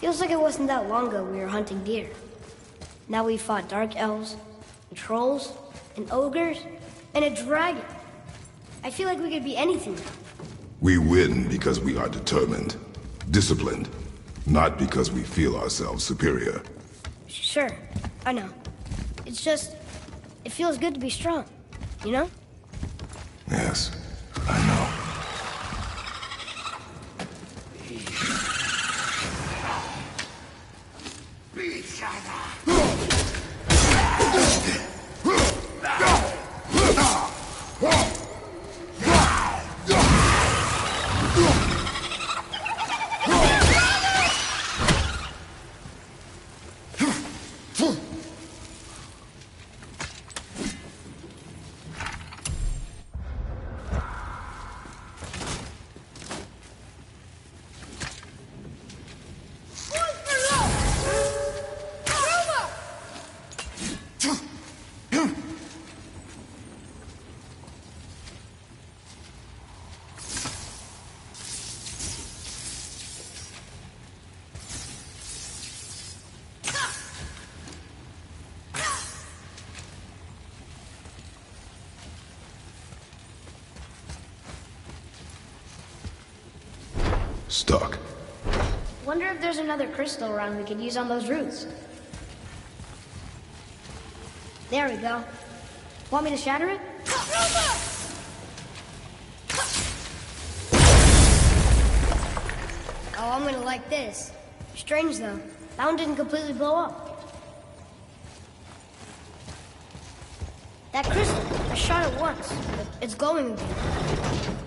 Feels like it wasn't that long ago we were hunting deer. Now we fought dark elves, and trolls, and ogres, and a dragon. I feel like we could be anything now. We win because we are determined, disciplined, not because we feel ourselves superior. Sure, I know. It's just, it feels good to be strong, you know? Yes, I know. Stuck. Wonder if there's another crystal around we could use on those roots. There we go. Want me to shatter it? Oh, I'm gonna like this. Strange though, that one didn't completely blow up. That crystal, I shot it once, but it's glowing again.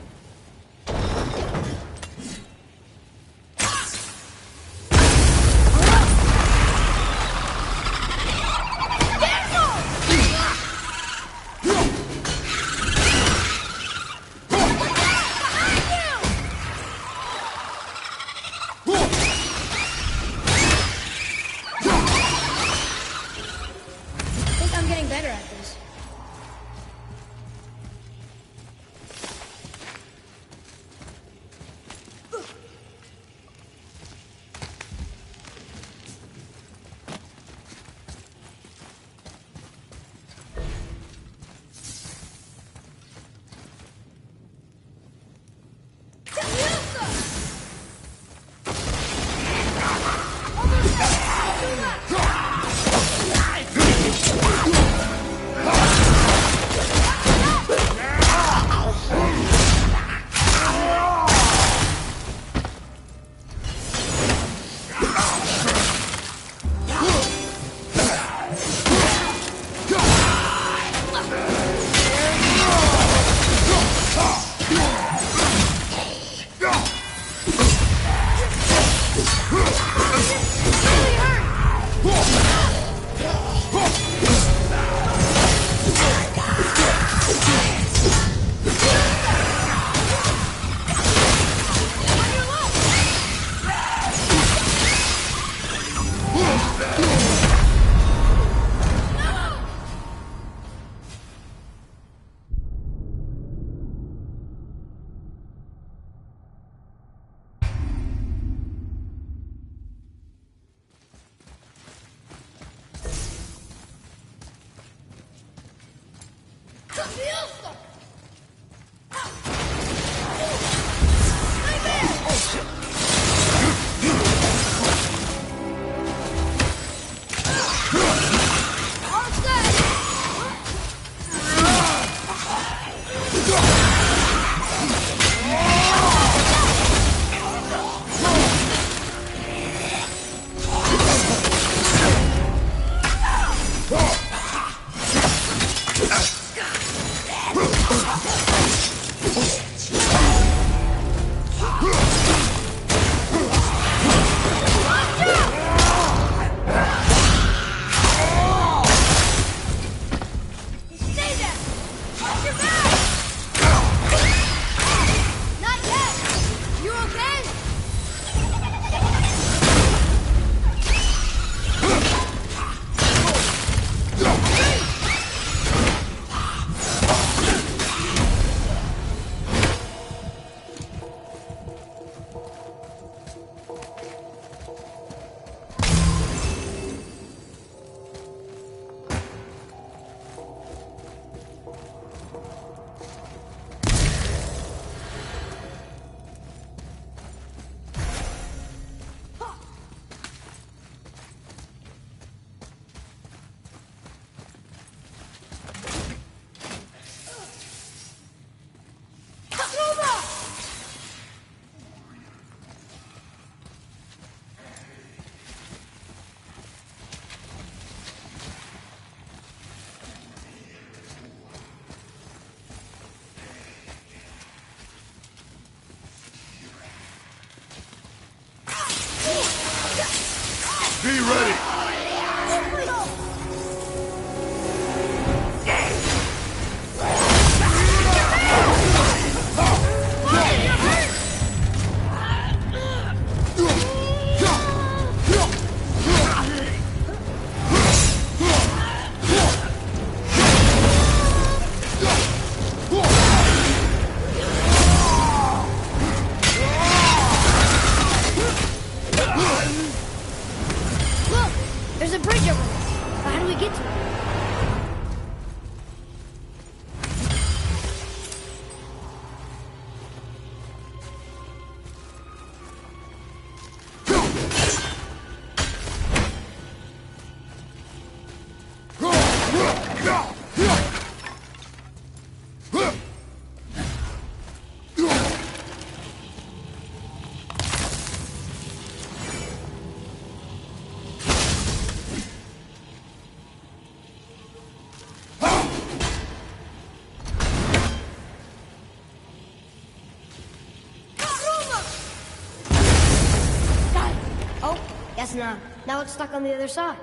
Guess not. Now it's stuck on the other side.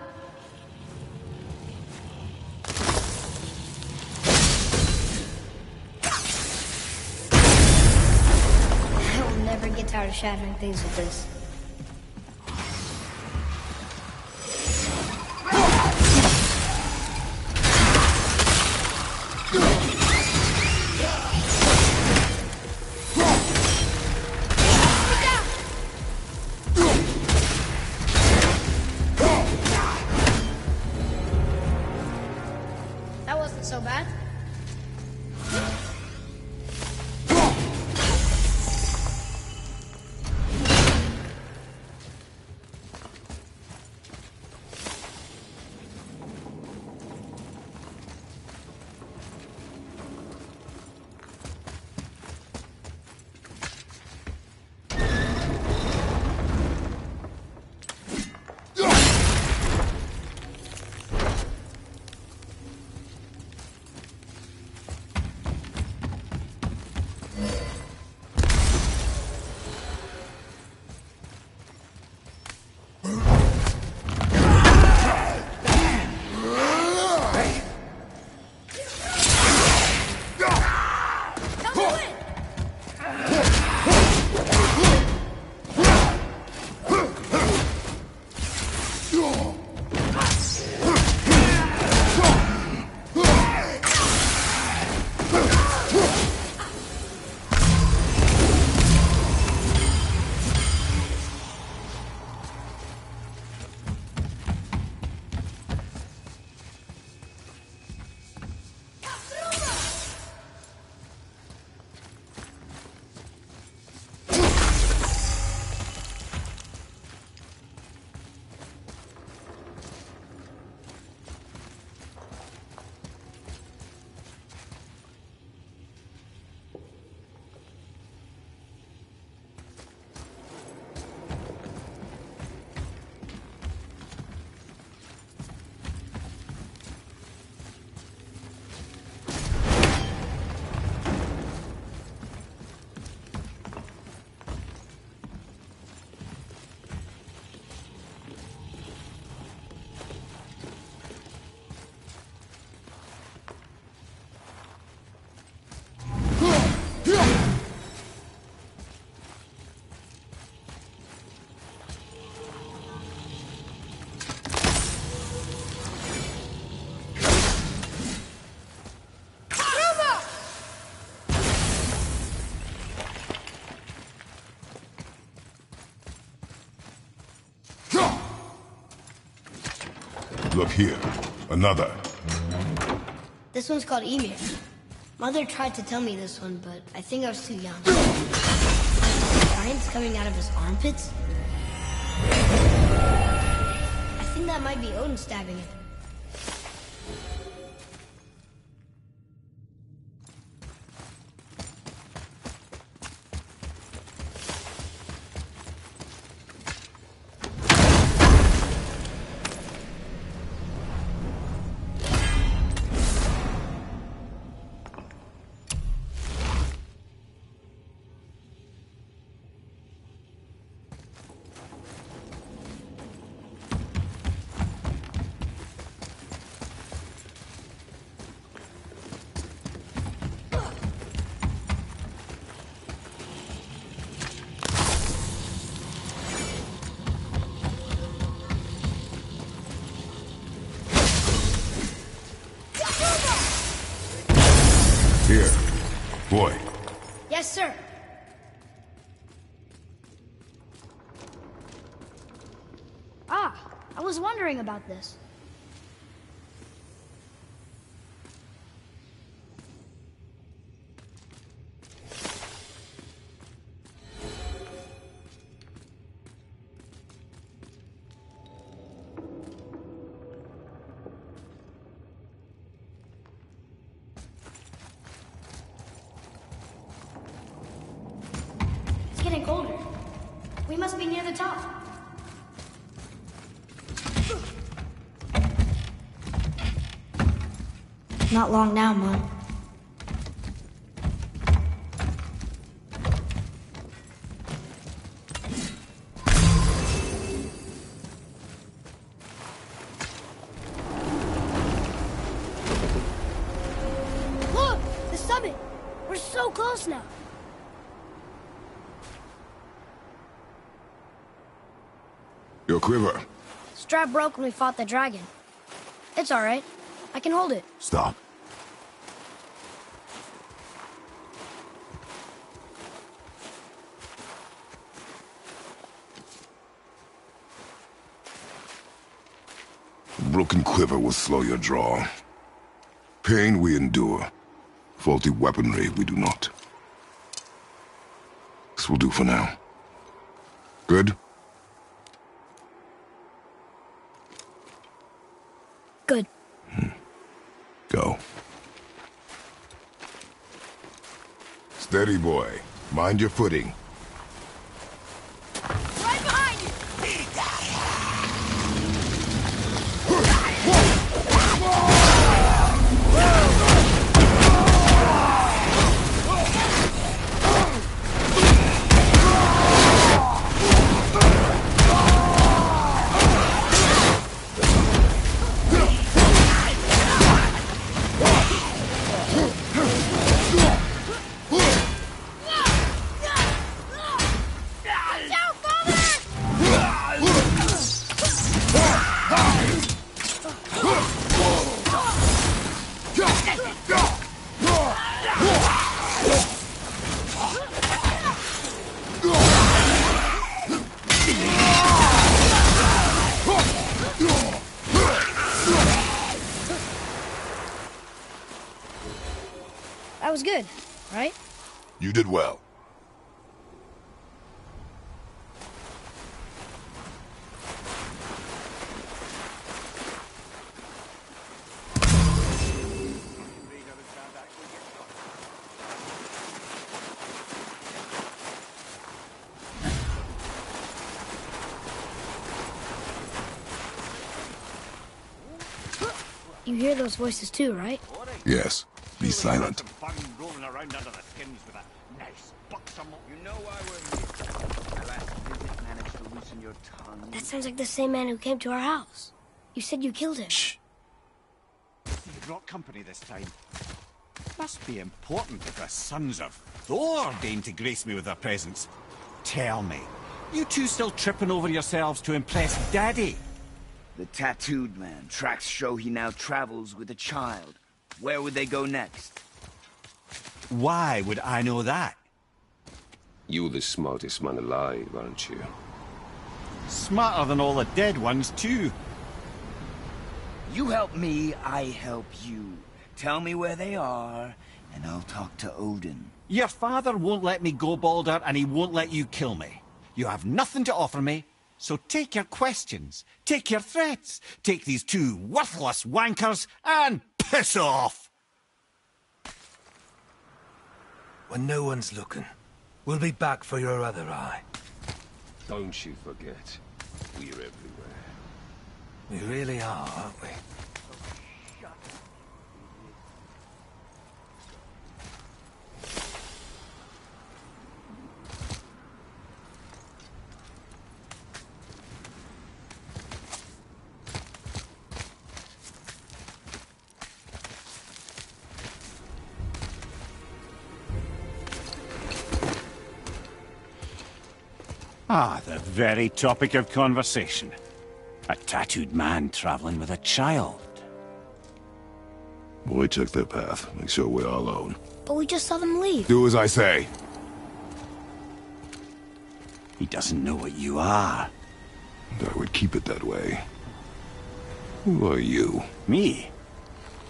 I will never get tired of shattering things with this. That wasn't so bad. Look here. Another. This one's called Ymir. Mother tried to tell me this one, but I think I was too young. Giants coming out of his armpits? I think that might be Odin stabbing him. Here. Boy. Yes, sir. Ah, I was wondering about this. It's getting colder. We must be near the top. Not long now, Mom. summit! We're so close now! Your quiver. Strap broke when we fought the dragon. It's alright. I can hold it. Stop. A broken quiver will slow your draw. Pain we endure. Faulty weaponry we do not. This will do for now. Good? Good. Go. Steady, boy. Mind your footing. Right behind you! That was good, right? You did well. You hear those voices too, right? Yes. Be silent. You know why we're here. My last visit managed to loosen your tongue. That sounds like the same man who came to our house. You said you killed him. Shh. You brought company this time. Must be important if the sons of Thor deign to grace me with their presence. Tell me, you two still tripping over yourselves to impress Daddy? The tattooed man. Tracks show he now travels with a child. Where would they go next? Why would I know that? You're the smartest man alive, aren't you? Smarter than all the dead ones, too. You help me, I help you. Tell me where they are, and I'll talk to Odin. Your father won't let me go, Baldur, and he won't let you kill me. You have nothing to offer me, so take your questions, take your threats, take these two worthless wankers, and piss off! When no one's looking, we'll be back for your other eye. Don't you forget, we're everywhere. We really are, aren't we? Ah, the very topic of conversation. A tattooed man traveling with a child. Boy, check their path. Make sure we're all alone. But we just saw them leave. Do as I say. He doesn't know what you are. And I would keep it that way. Who are you? Me?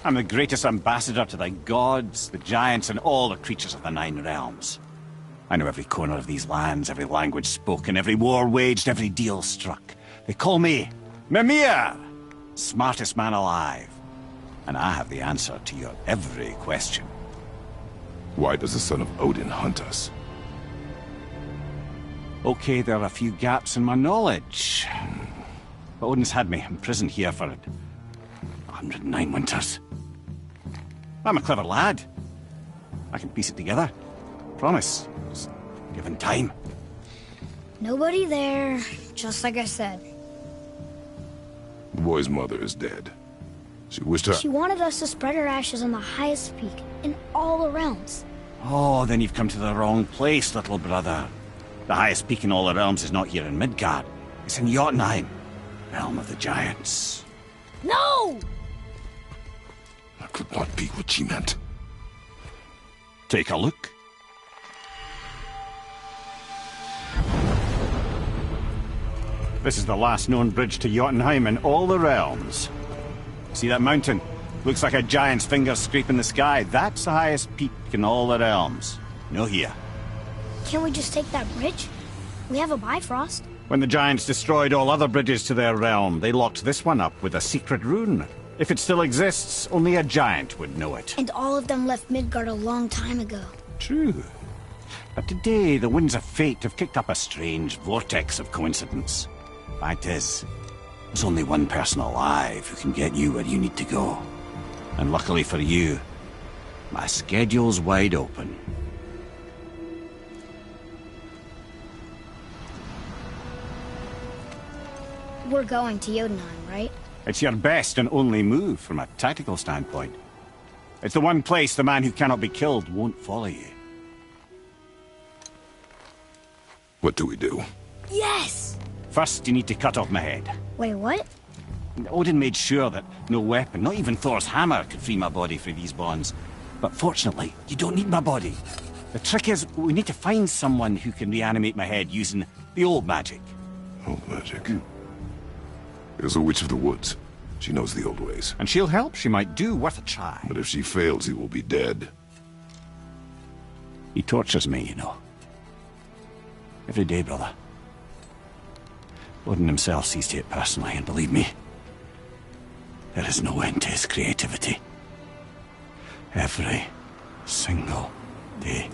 I'm the greatest ambassador to the gods, the giants, and all the creatures of the Nine Realms. I know every corner of these lands, every language spoken, every war waged, every deal struck. They call me Mimir, smartest man alive. And I have the answer to your every question. Why does the son of Odin hunt us? Okay, there are a few gaps in my knowledge. But Odin's had me imprisoned here for 109 winters. I'm a clever lad. I can piece it together. Promise. Just given time. Nobody there, just like I said. The boy's mother is dead. She wished her... She wanted us to spread her ashes on the highest peak in all the realms. Oh, then you've come to the wrong place, little brother. The highest peak in all the realms is not here in Midgard. It's in Jotunheim, realm of the giants. No! That could not be what she meant. Take a look. This is the last known bridge to Jotunheim in all the realms. See that mountain? Looks like a giant's finger scraping the sky. That's the highest peak in all the realms. No here. Can't we just take that bridge? We have a Bifrost. When the giants destroyed all other bridges to their realm, they locked this one up with a secret rune. If it still exists, only a giant would know it. And all of them left Midgard a long time ago. True. But today, the winds of fate have kicked up a strange vortex of coincidence. Fact is, there's only one person alive who can get you where you need to go. And luckily for you, my schedule's wide open. We're going to Jotunheim, right? It's your best and only move from a tactical standpoint. It's the one place the man who cannot be killed won't follow you. What do we do? Yes! First, you need to cut off my head. Wait, what? Odin made sure that no weapon, not even Thor's hammer, could free my body from these bonds. But fortunately, you don't need my body. The trick is, we need to find someone who can reanimate my head using the old magic. Old magic. There's a witch of the woods. She knows the old ways. And she'll help, she might do, worth a try. But if she fails, he will be dead. He tortures me, you know. Every day, brother. Odin himself sees to it personally, and believe me, there is no end to his creativity. Every single day.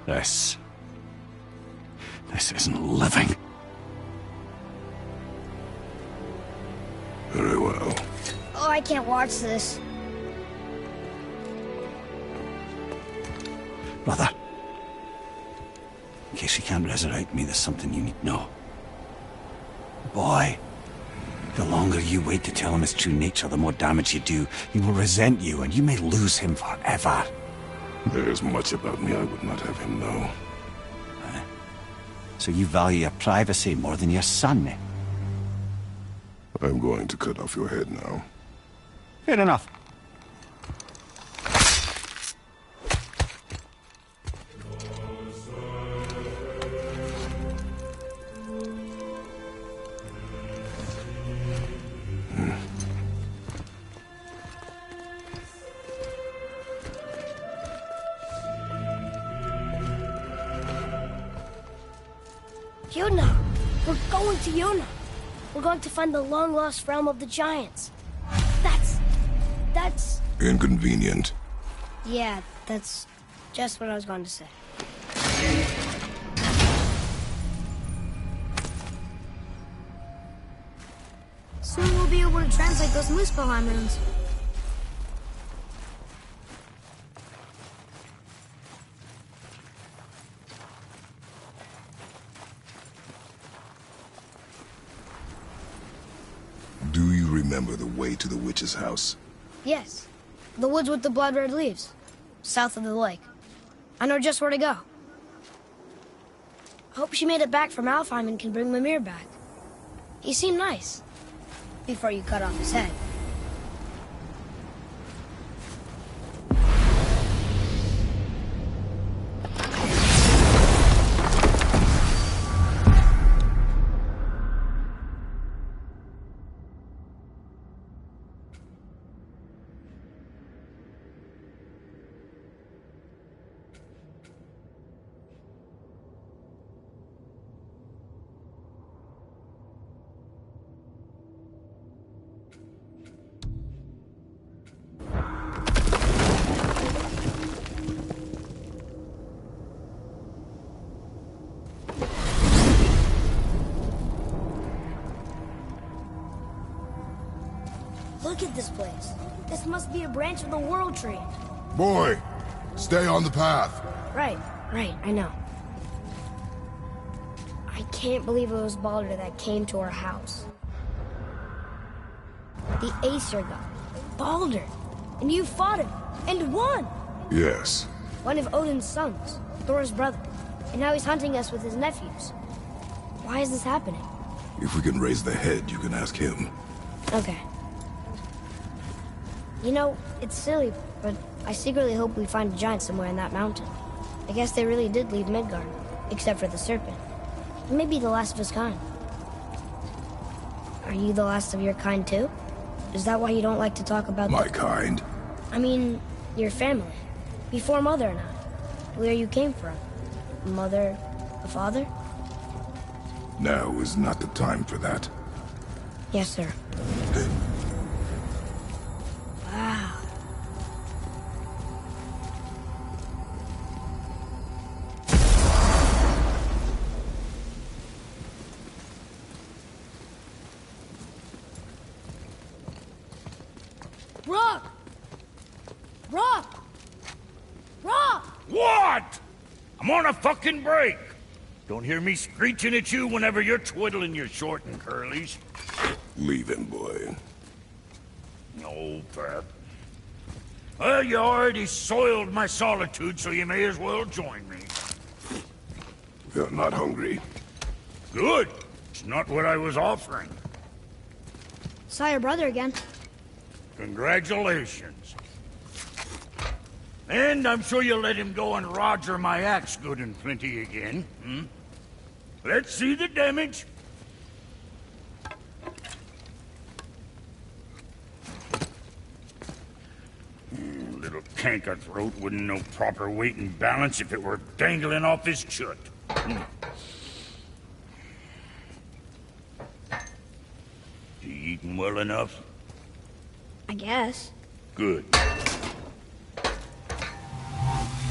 This isn't living. Very well. Oh, I can't watch this. Brother, in case he can't resurrect me, there's something you need to know. Boy, the longer you wait to tell him his true nature, the more damage you do. He will resent you, and you may lose him forever. There's much about me I would not have him know. So you value your privacy more than your son, eh? I'm going to cut off your head now. Fair enough. Yona! We're going to Yona! We're going to find the long-lost realm of the giants. That's... Inconvenient. Yeah, that's just what I was going to say. Soon we'll be able to translate those Muspelheim runes. Do you remember the way to the witch's house? Yes. The woods with the blood-red leaves. South of the lake. I know just where to go. I hope she made it back from Alfheim and can bring Mimir back. He seemed nice. Before you cut off his head. Look at this place. This must be a branch of the World Tree. Boy, stay on the path. Right, I know. I can't believe it was Baldur that came to our house. The Aesir god, Baldur. And you fought him, and won! Yes. One of Odin's sons, Thor's brother. And now he's hunting us with his nephews. Why is this happening? If we can raise the head, you can ask him. Okay. You know, it's silly, but I secretly hope we find a giant somewhere in that mountain. I guess they really did leave Midgard, except for the serpent. He may be the last of his kind. Are you the last of your kind too? Is that why you don't like to talk about My kind? I mean, your family. Before Mother and I. Where you came from. Mother, a father? Now is not the time for that. Yes, sir. Wow. Rock! Rock! Rock! What? I'm on a fucking break. Don't hear me screeching at you whenever you're twiddling your short and curlies. Leave him, boy. No, Pep. Well, you already soiled my solitude, so you may as well join me. You're not hungry. Good. It's not what I was offering. Saw your brother again. Congratulations. And I'm sure you'll let him go and Roger my axe good and plenty again, hmm? Let's see the damage. Little canker throat wouldn't know proper weight and balance if it were dangling off his chut. You eating well enough? I guess. Good.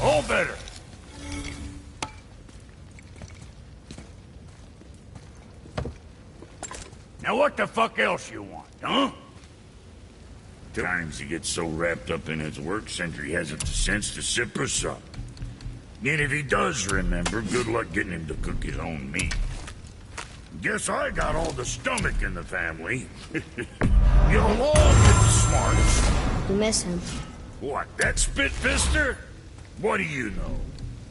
All better. Now what the fuck else you want, huh? Times he gets so wrapped up in his work, Sentry hasn't the sense to sip or sup. And if he does remember, good luck getting him to cook his own meat. Guess I got all the stomach in the family. You'll all get smarts. You miss him. What, that spit-fister? What do you know?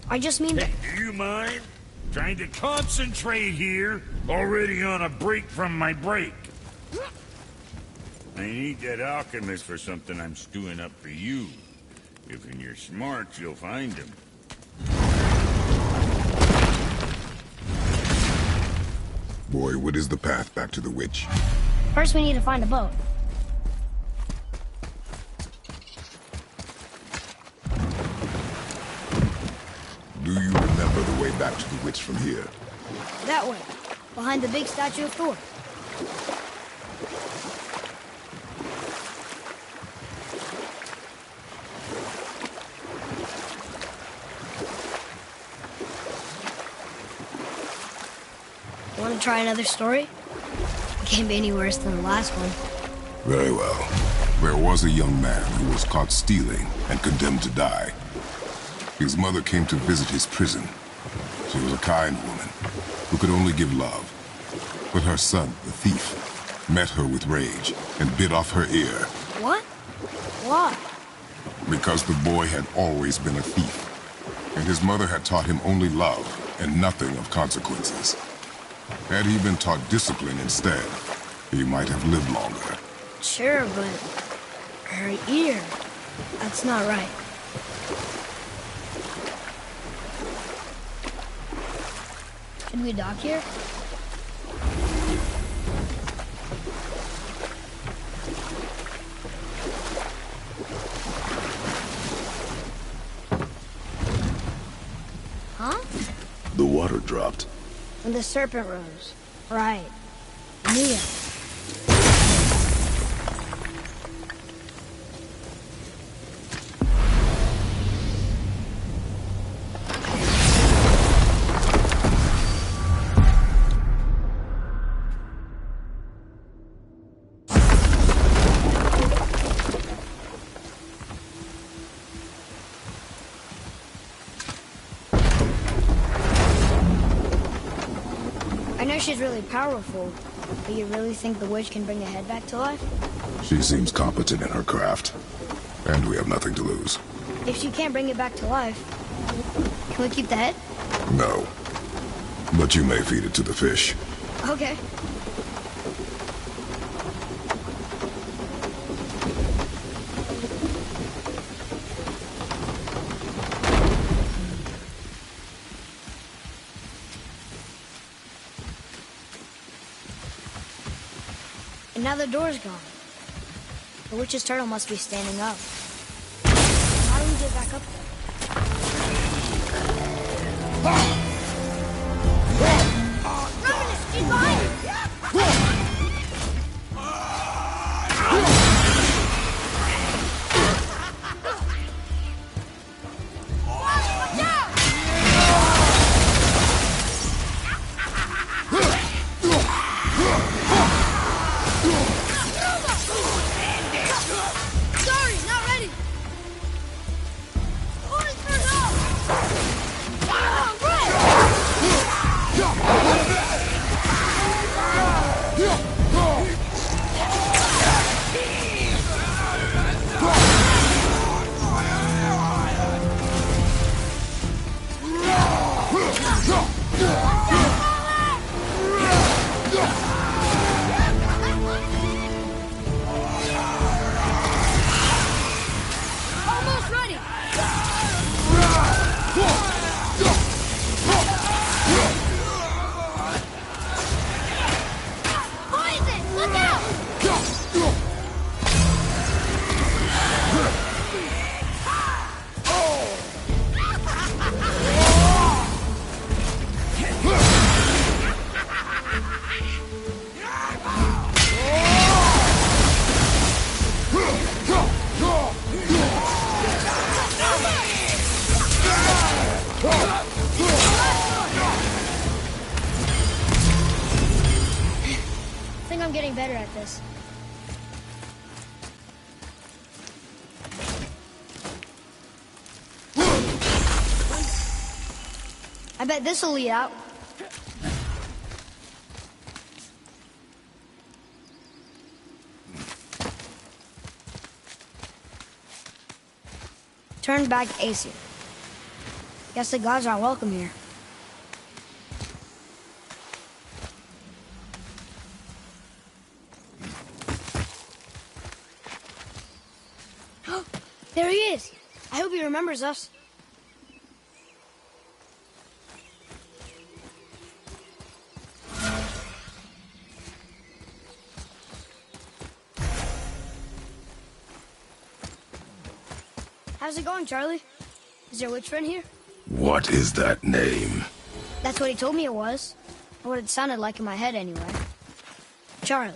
I just mean... Hey, do you mind? Trying to concentrate here, already on a break from my break. I need that alchemist for something I'm stewing up for you. If in your smarts, you'll find him. Boy, what is the path back to the witch? First we need to find a boat. Do you remember the way back to the witch from here? That way. Behind the big statue of Thor. Want to try another story? It can't be any worse than the last one. Very well. There was a young man who was caught stealing and condemned to die. His mother came to visit his prison. She was a kind woman who could only give love. But her son, the thief, met her with rage and bit off her ear. What? Why? Because the boy had always been a thief. And his mother had taught him only love and nothing of consequences. Had he been taught discipline instead, he might have lived longer. Sure, but... her ear... that's not right. Should we dock here? Huh? The water dropped. When the serpent rose. Right. Knew it. I know she's really powerful, but you really think the witch can bring the head back to life? She seems competent in her craft. And we have nothing to lose. If she can't bring it back to life, can we keep the head? No. But you may feed it to the fish. Okay. And now the door's gone. The witch's turtle must be standing up. How do we get back up there? Run, she's behind you! I'm getting better at this. I bet this'll lead out. Turn back Aesir. Guess the gods aren't welcome here. There he is! I hope he remembers us. How's it going, Charlie? Is there a witch friend here? What is that name? That's what he told me it was. Or what it sounded like in my head, anyway. Charlie.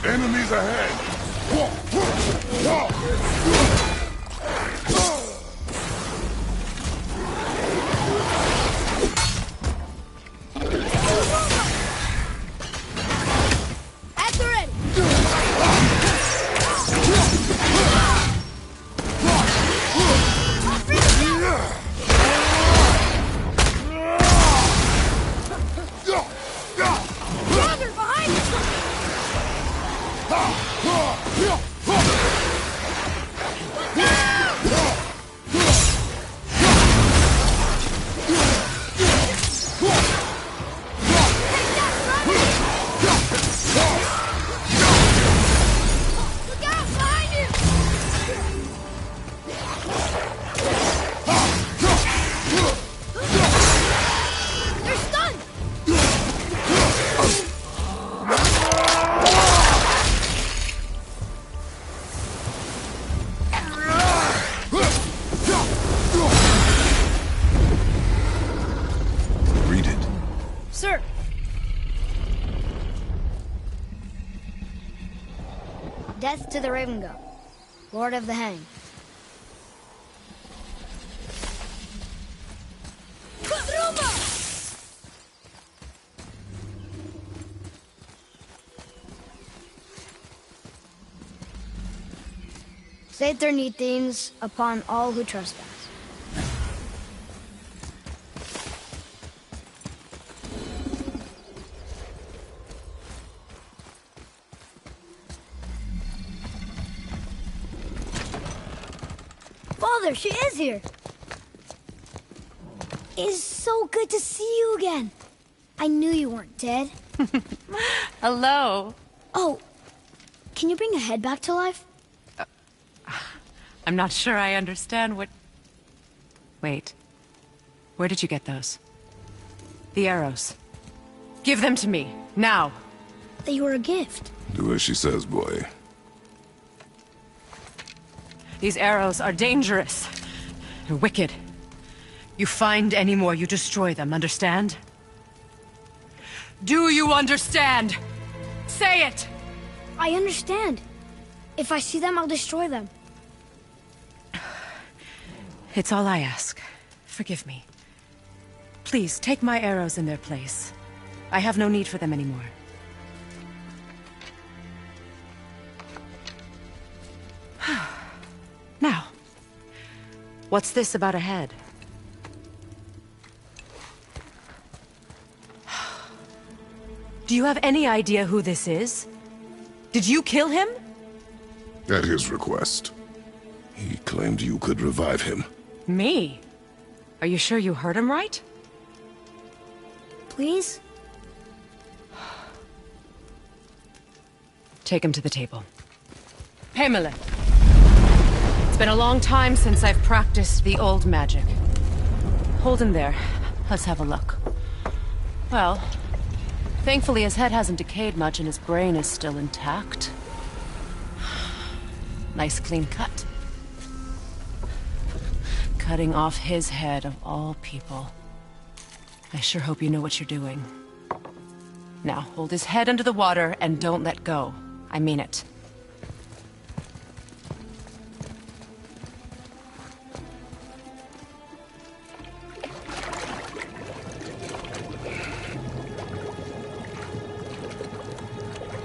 Enemies ahead! At the ready! Dagger behind you! Look out behind you! They're stunned! Read it. Sir. Death to the Raven God, Lord of the Hang. Saeternithines upon all who trespass. Mother, she is here. It's so good to see you again. I knew you weren't dead. Hello. Oh, can you bring a head back to life? I'm not sure I understand what... Wait. Where did you get those? The arrows. Give them to me, now. They were a gift. Do as she says, boy. These arrows are dangerous. They're wicked. You find any more, you destroy them, understand? Do you understand? Say it! I understand. If I see them, I'll destroy them. It's all I ask. Forgive me. Please, take my arrows in their place. I have no need for them anymore. Now, what's this about a head? Do you have any idea who this is? Did you kill him? At his request. He claimed you could revive him. Me? Are you sure you heard him right? Please? Take him to the table. Pamela. It's been a long time since I've practiced the old magic. Hold him there. Let's have a look. Well, thankfully his head hasn't decayed much and his brain is still intact. Nice clean cut. Cutting off his head of all people. I sure hope you know what you're doing. Now, hold his head under the water and don't let go. I mean it.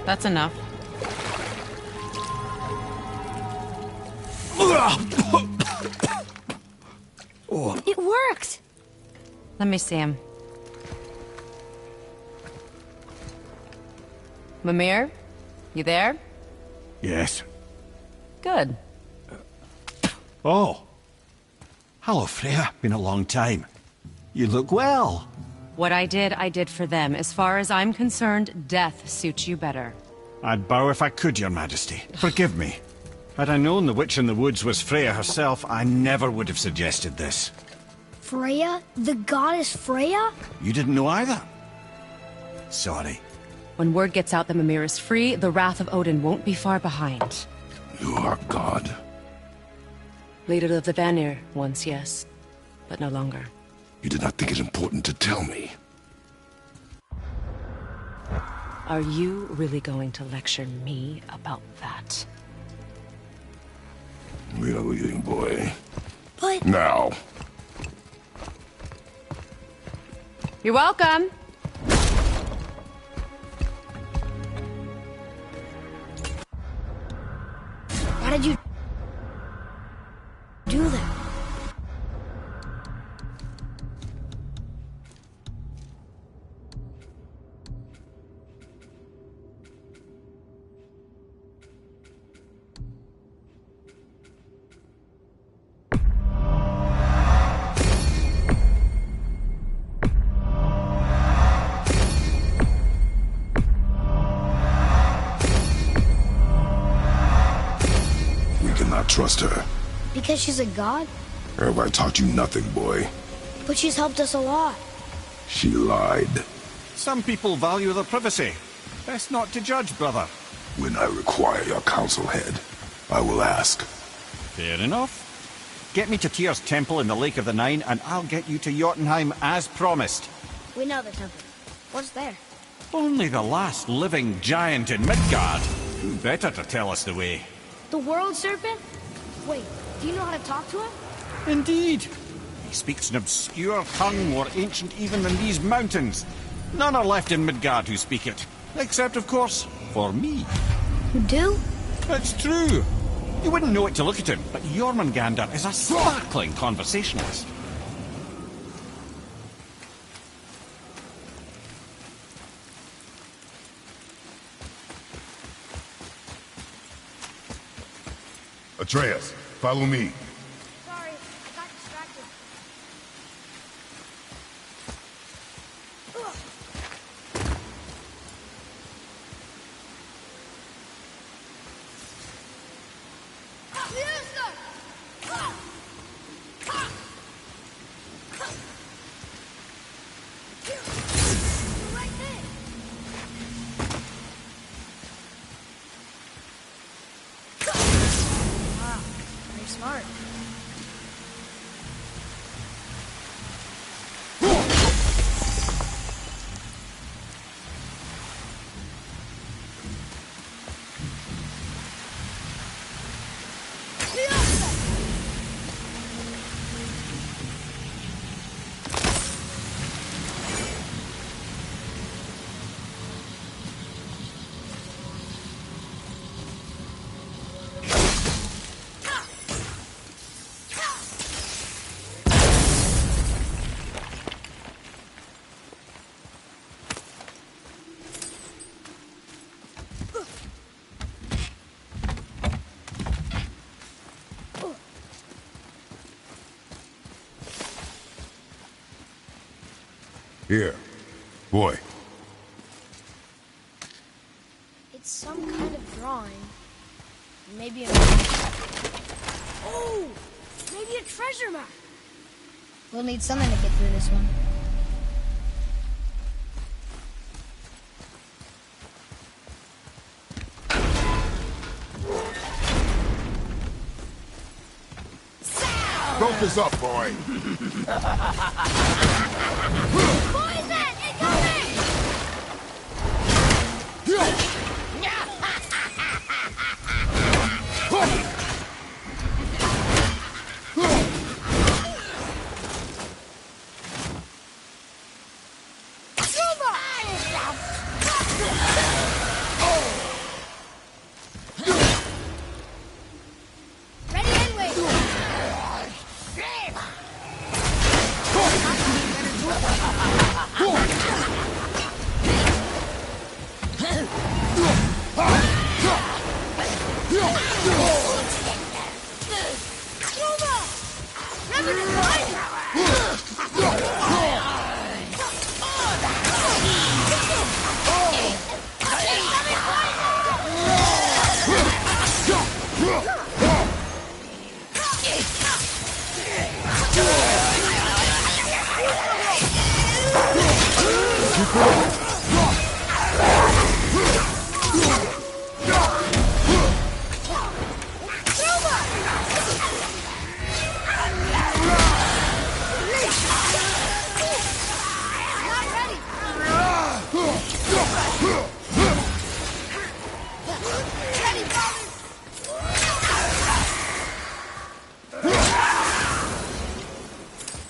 That's enough. It worked! Let me see him. Mimir? You there? Yes. Good. Oh. Hello, Freya. Been a long time. You look well. What I did for them. As far as I'm concerned, death suits you better. I'd bow if I could, Your Majesty. Forgive me. Had I known the witch in the woods was Freya herself, I never would have suggested this. Freya? The goddess Freya? You didn't know either? Sorry. When word gets out that Mimir is free, the wrath of Odin won't be far behind. You are God. Leader of the Vanir, once, yes. But no longer. You did not think it important to tell me. Are you really going to lecture me about that? We are leaving, boy. But... Now. You're welcome! Why did you... do that? Trust her. Because she's a god? Have I taught you nothing, boy? But she's helped us a lot. She lied. Some people value their privacy. Best not to judge, brother. When I require your council head, I will ask. Fair enough. Get me to Tyr's temple in the Lake of the Nine, and I'll get you to Jotunheim as promised. We know the temple. What's there? Only the last living giant in Midgard. Who better to tell us the way? The World Serpent? Wait, do you know how to talk to him? Indeed. He speaks an obscure tongue more ancient even than these mountains. None are left in Midgard who speak it. Except, of course, for me. You do? It's true. You wouldn't know it to look at him, but Jormungandr is a sparkling conversationalist. Atreus, follow me. Sorry. hard. Here. Boy. It's some kind of drawing. Maybe a... Oh! Maybe a treasure map! We'll need something to get through this one. Focus up, boy. Poison! Incoming! Ready and wait!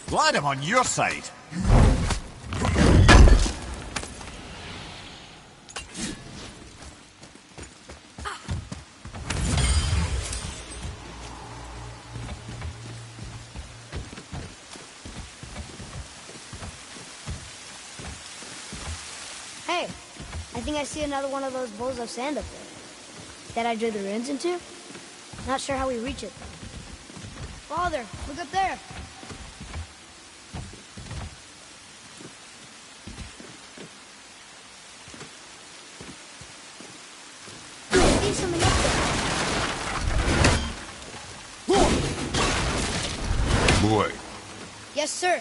Glad I'm on your side. Hey, I think I see another one of those bowls of sand up there. That I drew the runes into? Not sure how we reach it, though. Father, look up there. I see something up there. Boy. Yes, sir.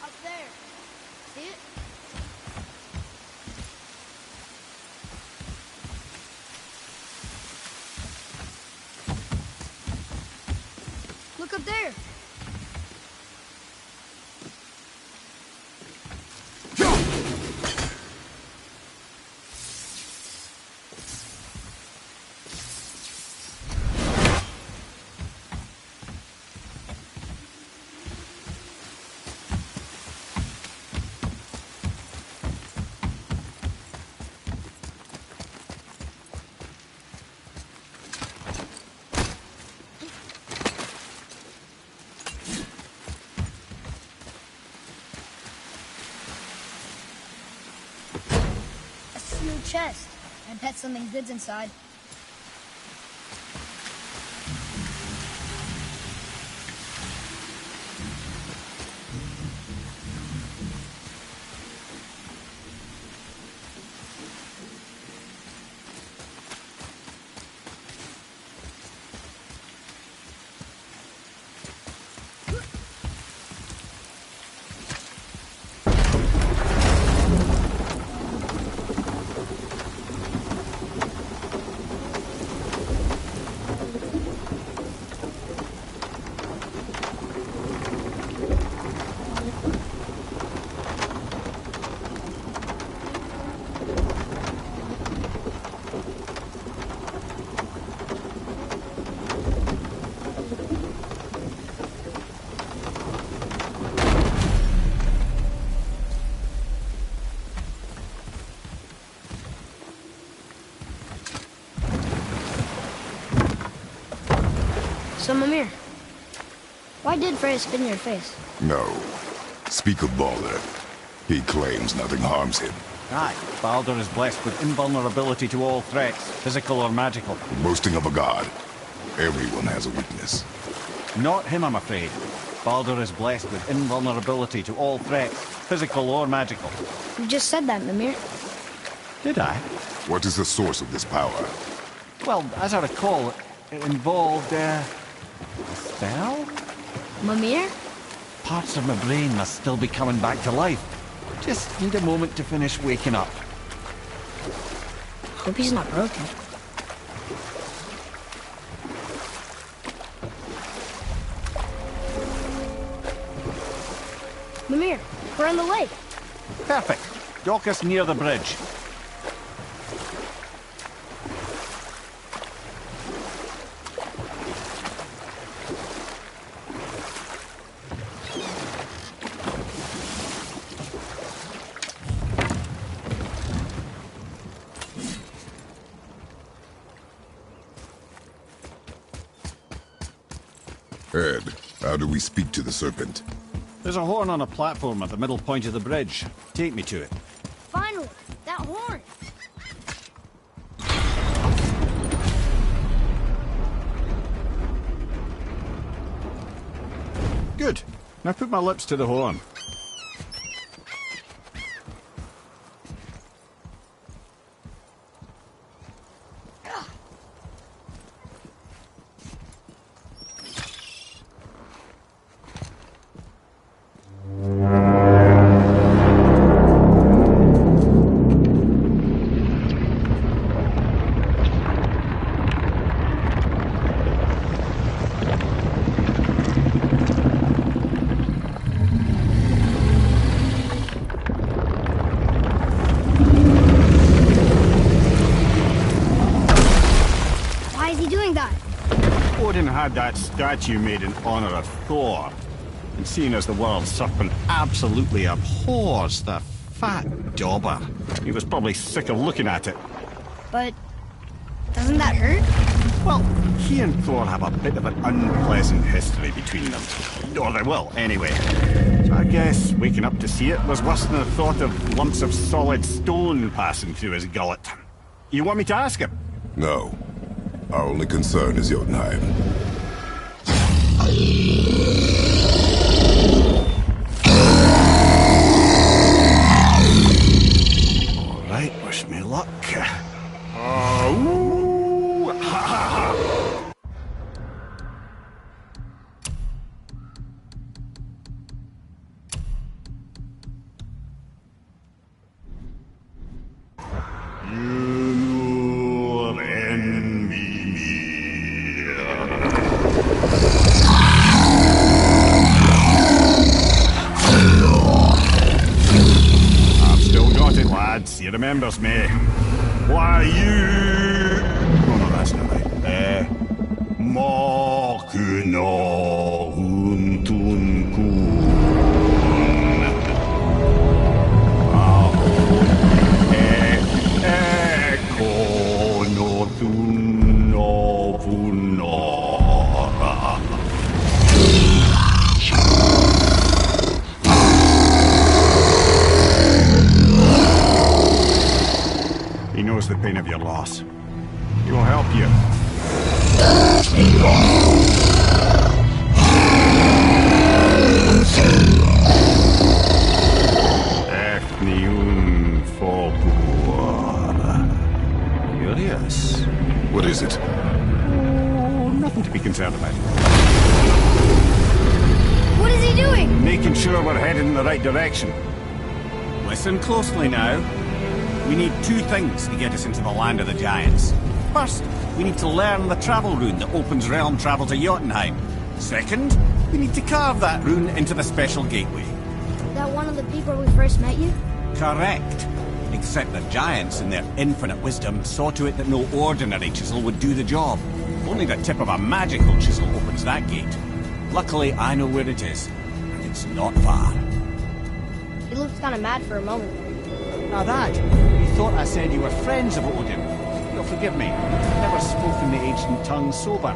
Up there. See it? Look up there. old chest. I bet something good's inside. So, Mimir, why did Freya spit in your face? No. Speak of Baldur. He claims nothing harms him. Aye, Baldur is blessed with invulnerability to all threats, physical or magical. Boasting of a god. Everyone has a weakness. Not him, I'm afraid. Baldur is blessed with invulnerability to all threats, physical or magical. You just said that, Mimir. Did I? What is the source of this power? Well, as I recall, it involved, a spell? Mimir? Parts of my brain must still be coming back to life. Just need a moment to finish waking up. Hope he's not broken. Mimir, we're on the lake. Perfect. Dock us near the bridge. Ed, how do we speak to the serpent? There's a horn on a platform at the middle point of the bridge. Take me to it. Finally, that horn. Good. Now put my lips to the horn. Odin had that statue made in honor of Thor. And seeing as the world serpent absolutely abhors the fat dauber, he was probably sick of looking at it. But doesn't that hurt? Well, he and Thor have a bit of an unpleasant history between them. Or they will, anyway. So I guess waking up to see it was worse than the thought of lumps of solid stone passing through his gullet. You want me to ask him? No. Our only concern is Jotunheim. All right, wish me luck. Ooh, ha, ha, ha. He remembers me. Why you... Oh no, that's not right. Mokuno Huntun Kun. Eko no Thun no Funora. He knows the pain of your loss. He will help you. Ethnium Folpur. Curious. What is it? Oh, nothing to be concerned about. What is he doing? Making sure we're headed in the right direction. Listen closely now. We need two things to get us into the land of the Giants. First, we need to learn the travel rune that opens realm travel to Jotunheim. Second, we need to carve that rune into the special gateway. That one of the people we first met you? Correct. Except the Giants, in their infinite wisdom, saw to it that no ordinary chisel would do the job. Only the tip of a magical chisel opens that gate. Luckily, I know where it is, and it's not far. He looked kind of mad for a moment. Now that, you thought I said you were friends of Odin. You'll forgive me. I've never spoken the ancient tongue sober.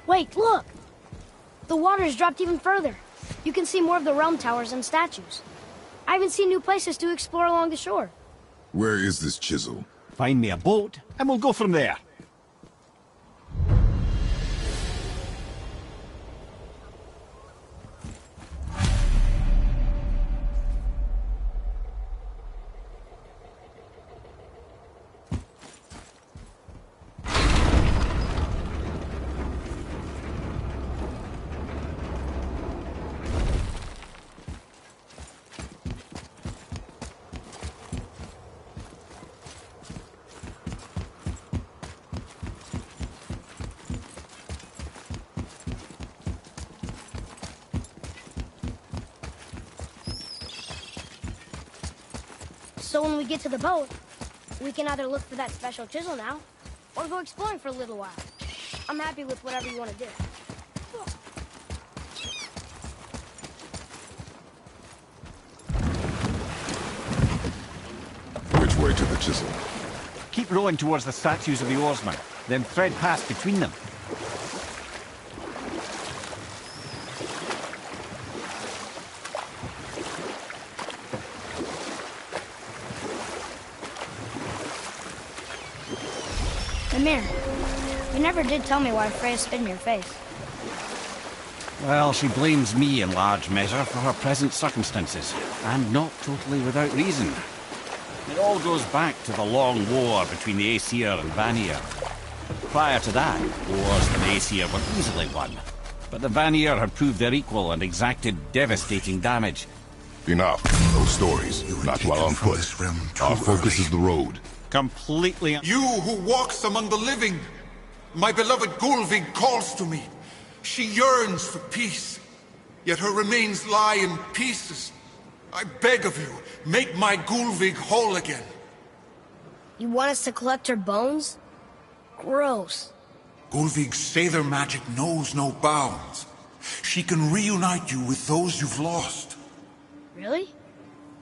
Wait, look! The water's dropped even further. You can see more of the realm towers and statues. I even see new places to explore along the shore. Where is this chisel? Find me a boat, and we'll go from there. So when we get to the boat, we can either look for that special chisel now, or go exploring for a little while. I'm happy with whatever you want to do. Which way to the chisel? Keep rowing towards the statues of the oarsmen, then thread past between them. Mimir, you never did tell me why Freya spit in your face. Well, she blames me in large measure for her present circumstances, and not totally without reason. It all goes back to the long war between the Aesir and Vanir. Prior to that, wars for the Aesir were easily won, but the Vanir had proved their equal and exacted devastating damage. Enough. Those stories. Not while on foot. Our focus is the road. Completely... You who walks among the living! My beloved Gulvig calls to me. She yearns for peace, yet her remains lie in pieces. I beg of you, make my Gulvig whole again. You want us to collect her bones? Gross. Gulvig's Seidr magic knows no bounds. She can reunite you with those you've lost. Really?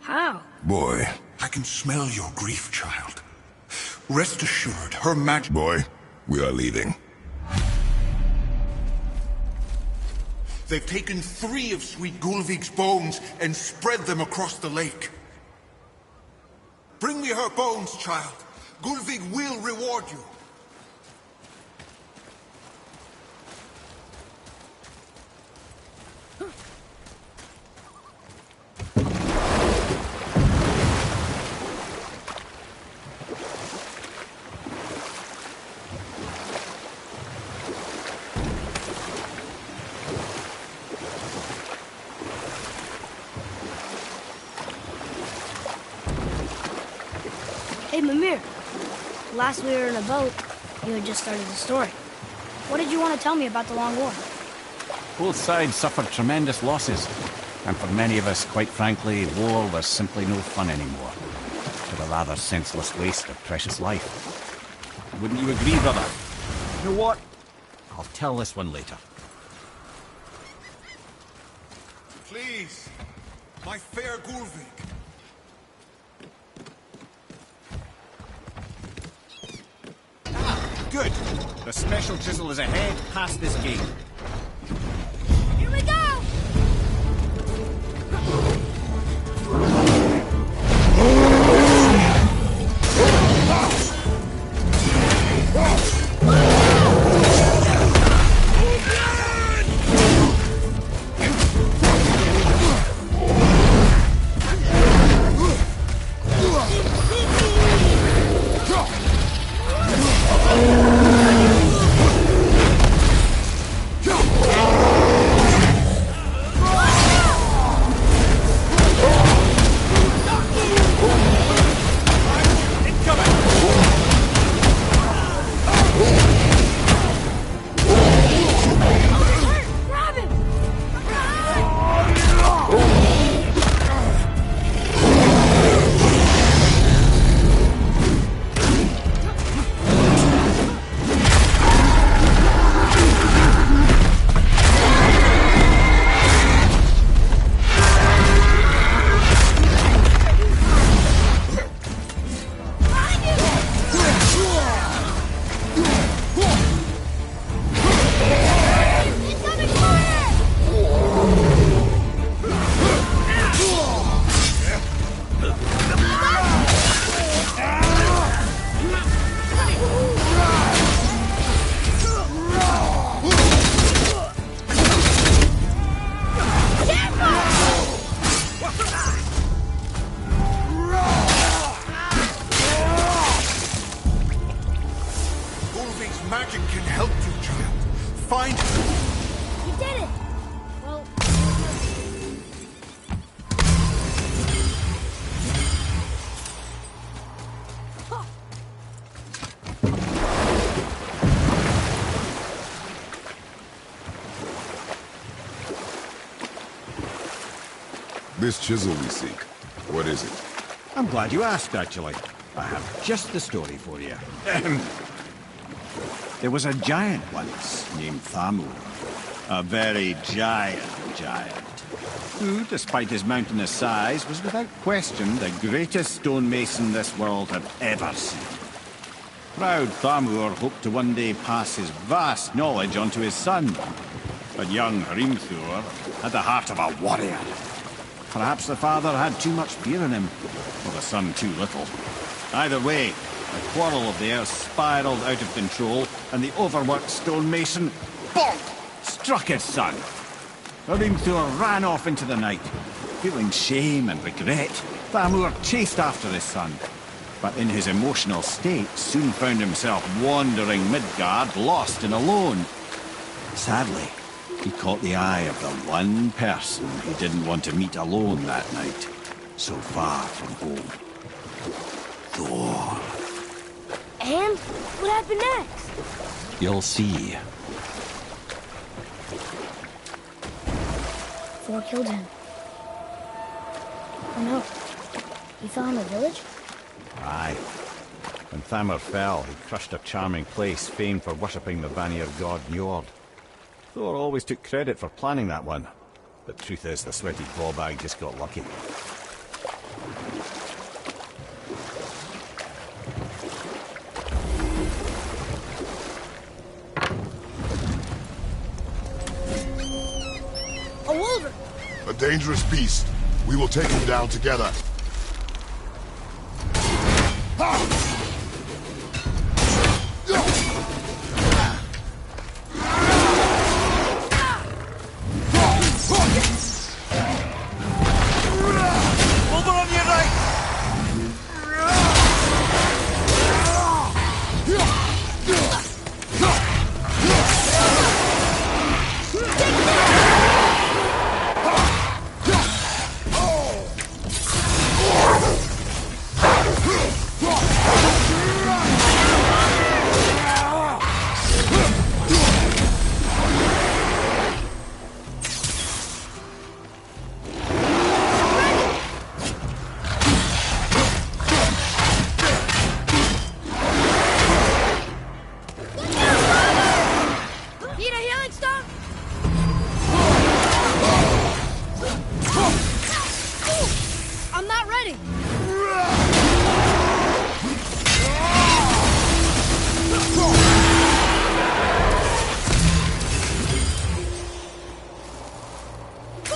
How? Boy. I can smell your grief, child. Rest assured, her magic... Boy, we are leaving. They've taken 3 of sweet Gulvig's bones and spread them across the lake. Bring me her bones, child. Gulvig will reward you. Hey, Mimir. Last we were in a boat, you had just started the story. What did you want to tell me about the Long War? Both sides suffered tremendous losses, and for many of us, quite frankly, war was simply no fun anymore. But a rather senseless waste of precious life. Wouldn't you agree, brother? You know what? I'll tell this one later. Please, my fair Gulvig. Good. The special chisel is ahead, past this gate. Here we go! This chisel we seek, what is it? I'm glad you asked, actually. I have just the story for you. There was a giant once named Thamur. A very giant, who, despite his mountainous size, was without question the greatest stonemason this world had ever seen. Proud Thamur hoped to one day pass his vast knowledge on to his son. But young Hrimthur had the heart of a warrior. Perhaps the father had too much fear in him, or the son too little. Either way, the quarrel of theirs spiraled out of control, and the overworked stonemason, bonk, struck his son. Hrimthur ran off into the night. Feeling shame and regret, Thamur chased after his son. But in his emotional state, soon found himself wandering Midgard, lost and alone. Sadly, he caught the eye of the one person he didn't want to meet alone that night, so far from home. Thor. And what happened next? You'll see. Thor killed him. Oh no. He fell in the village? Aye. When Thamur fell, he crushed a charming place famed for worshipping the Vanir god Njord. Thor always took credit for planning that one. But truth is, the sweaty clawbag just got lucky. A wolverine! A dangerous beast. We will take him down together.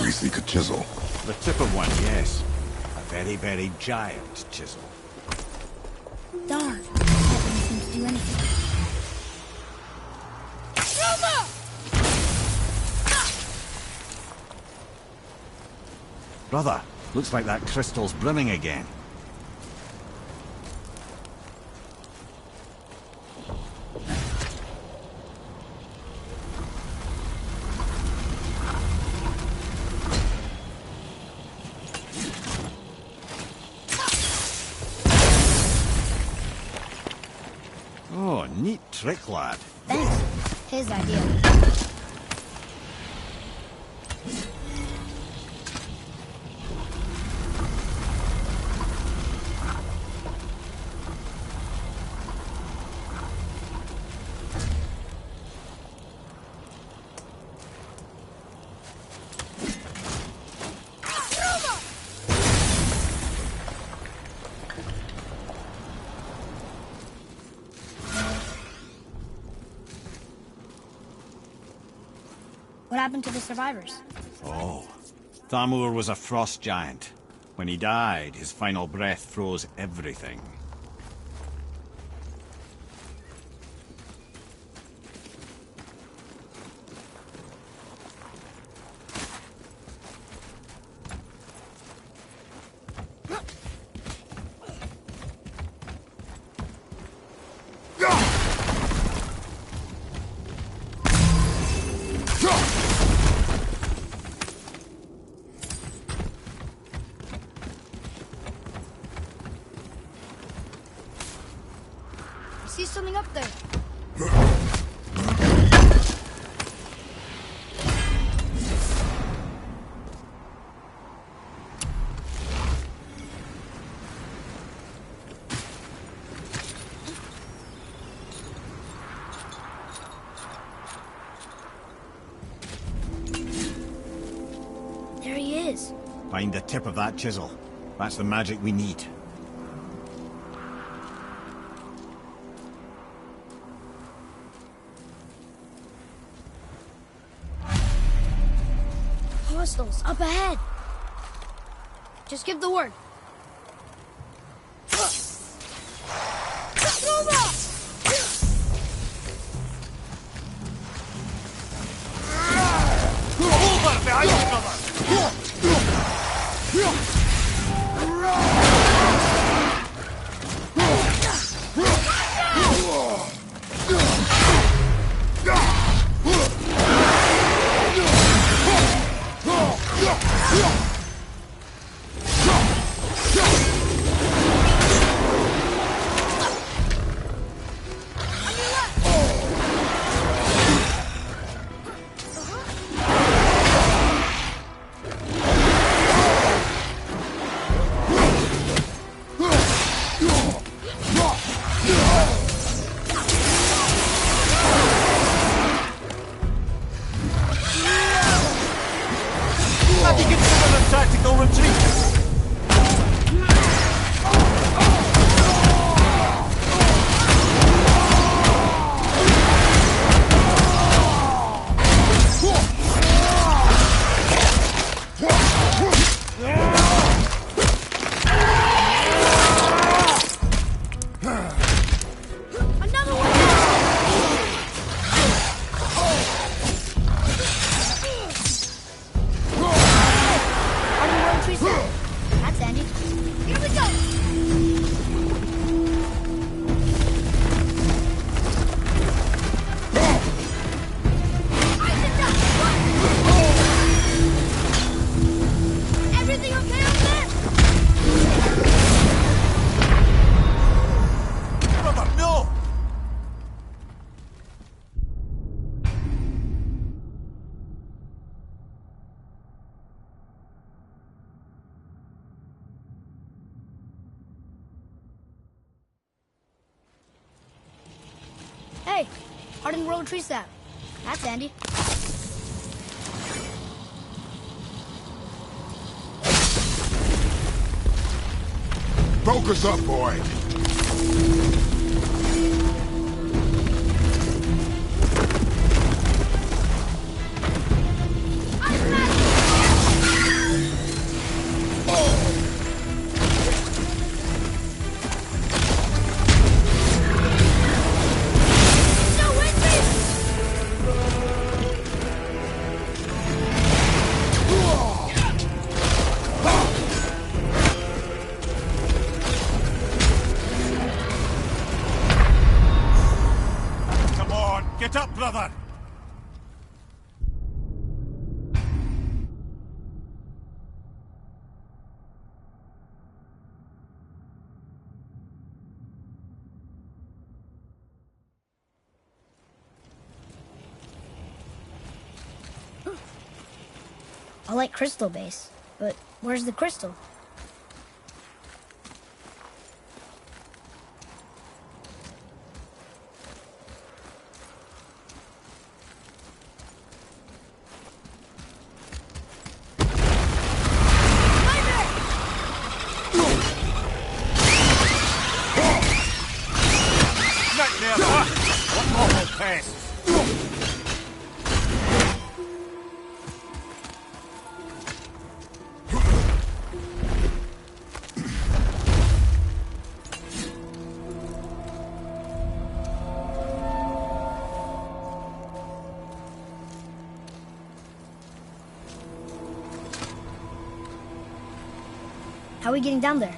We seek a chisel. The tip of one, yes. A very, very giant chisel. Darn. Nothing seems to do anything. Brother, looks like that crystal's brimming again. Oh, neat trick, lad. Thanks. His idea. What happened to the survivors? Oh, Thamur was a frost giant. When he died, his final breath froze everything. I see something up there. Find the tip of that chisel. That's the magic we need. Hostiles up ahead. Just give the word. Have you considered a tactical retreat? That's Andy. Here we go! Everything okay up there? Brother, no! Hey, Hardened World Tree Sap. That's Andy. Focus up, boy. Get up, brother! I like crystal base, but where's the crystal? What awful pests! How are we getting down there?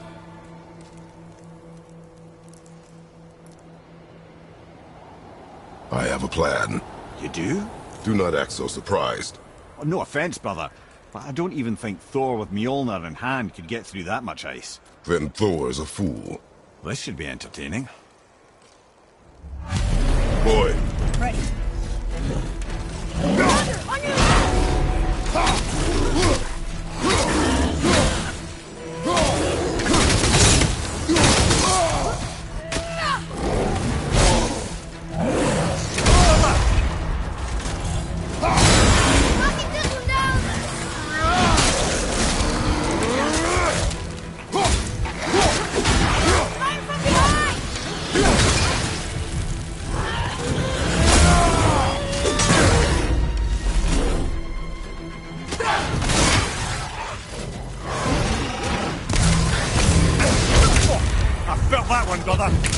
I have a plan. You do? Do not act so surprised. Oh, no offense, brother, but I don't even think Thor with Mjolnir in hand could get through that much ice. Then Thor's a fool. This should be entertaining. Boy. Ready. Felt that one, brother.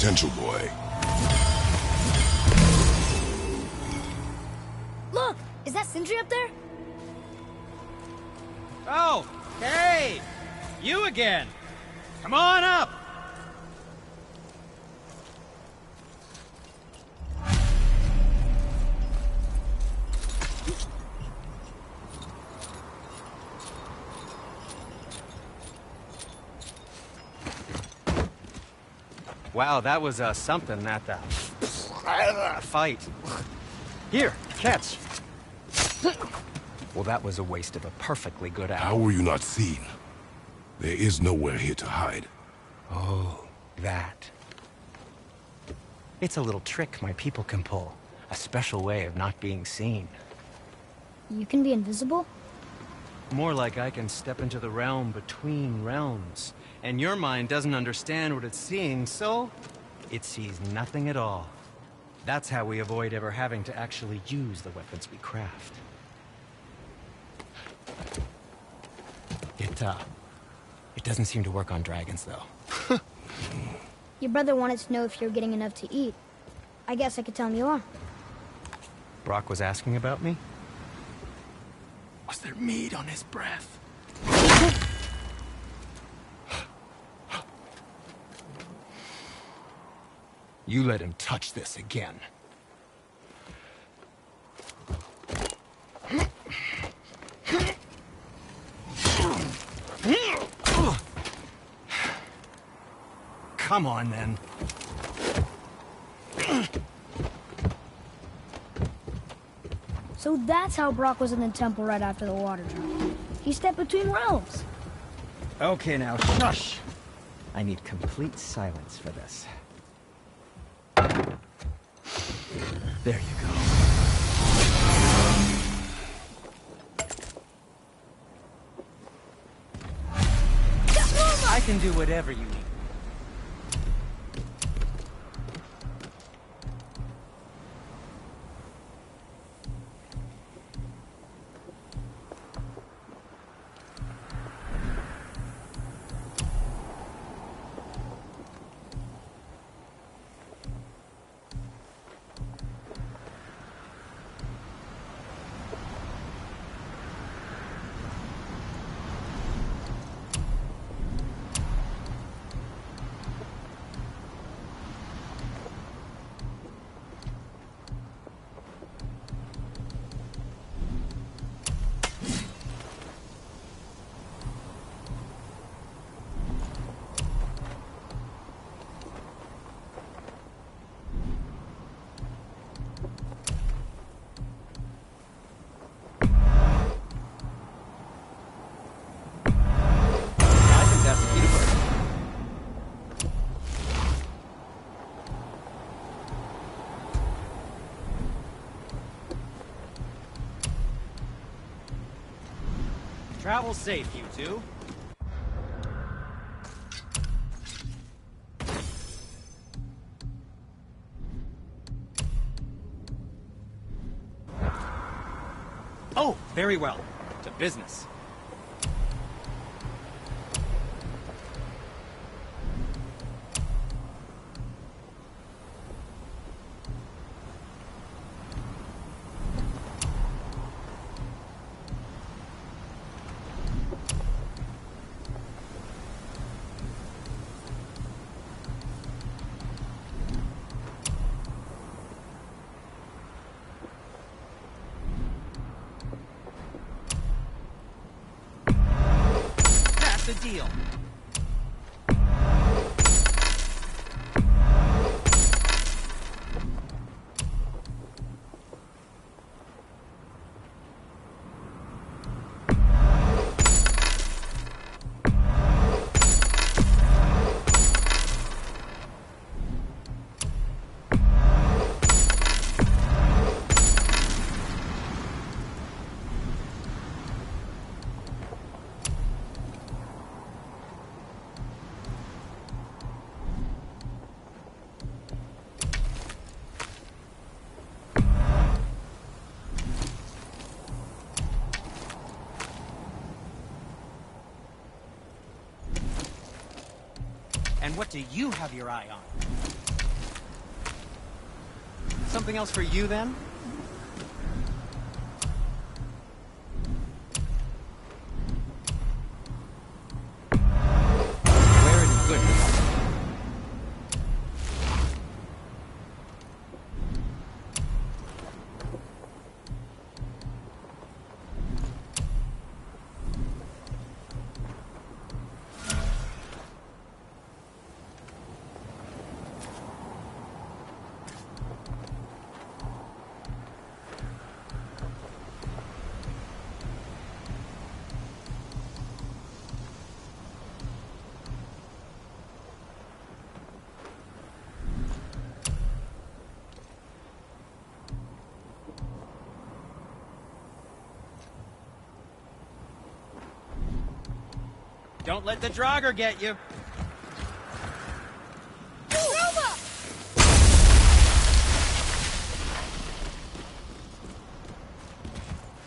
potential, boy. Look! Is that Sindri up there? Oh, hey! You again! Come on up! Wow, that was something at the fight. Here, catch. Well, that was a waste of a perfectly good hour. How were you not seen? There is nowhere here to hide. Oh, that. It's a little trick my people can pull. A special way of not being seen. You can be invisible? More like I can step into the realm between realms. And your mind doesn't understand what it's seeing, so it sees nothing at all. That's how we avoid ever having to actually use the weapons we craft. It doesn't seem to work on dragons, though. Your brother wanted to know if you're getting enough to eat. I guess I could tell him you are. Brock was asking about me? Was there meat on his breath? You let him touch this again. Come on, then. So that's how Brock was in the temple right after the water drop. He stepped between realms. Okay, now shush! I need complete silence for this. There you go. I can do whatever you need. Travel safe, you two. Oh, very well. To business. The deal. And what do you have your eye on? Something else for you, then? Wear it in good health. Don't let the Draugr get you.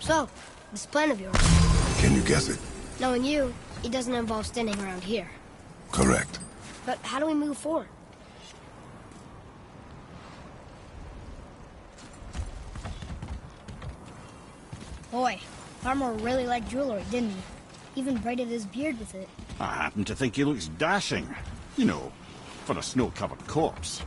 So, this plan of yours. Can you guess it? Knowing you, it doesn't involve standing around here. Correct. But how do we move forward? Boy, Armor really liked jewelry, didn't he? Even braided his beard with it. I happen to think he looks dashing. You know, for a snow-covered corpse.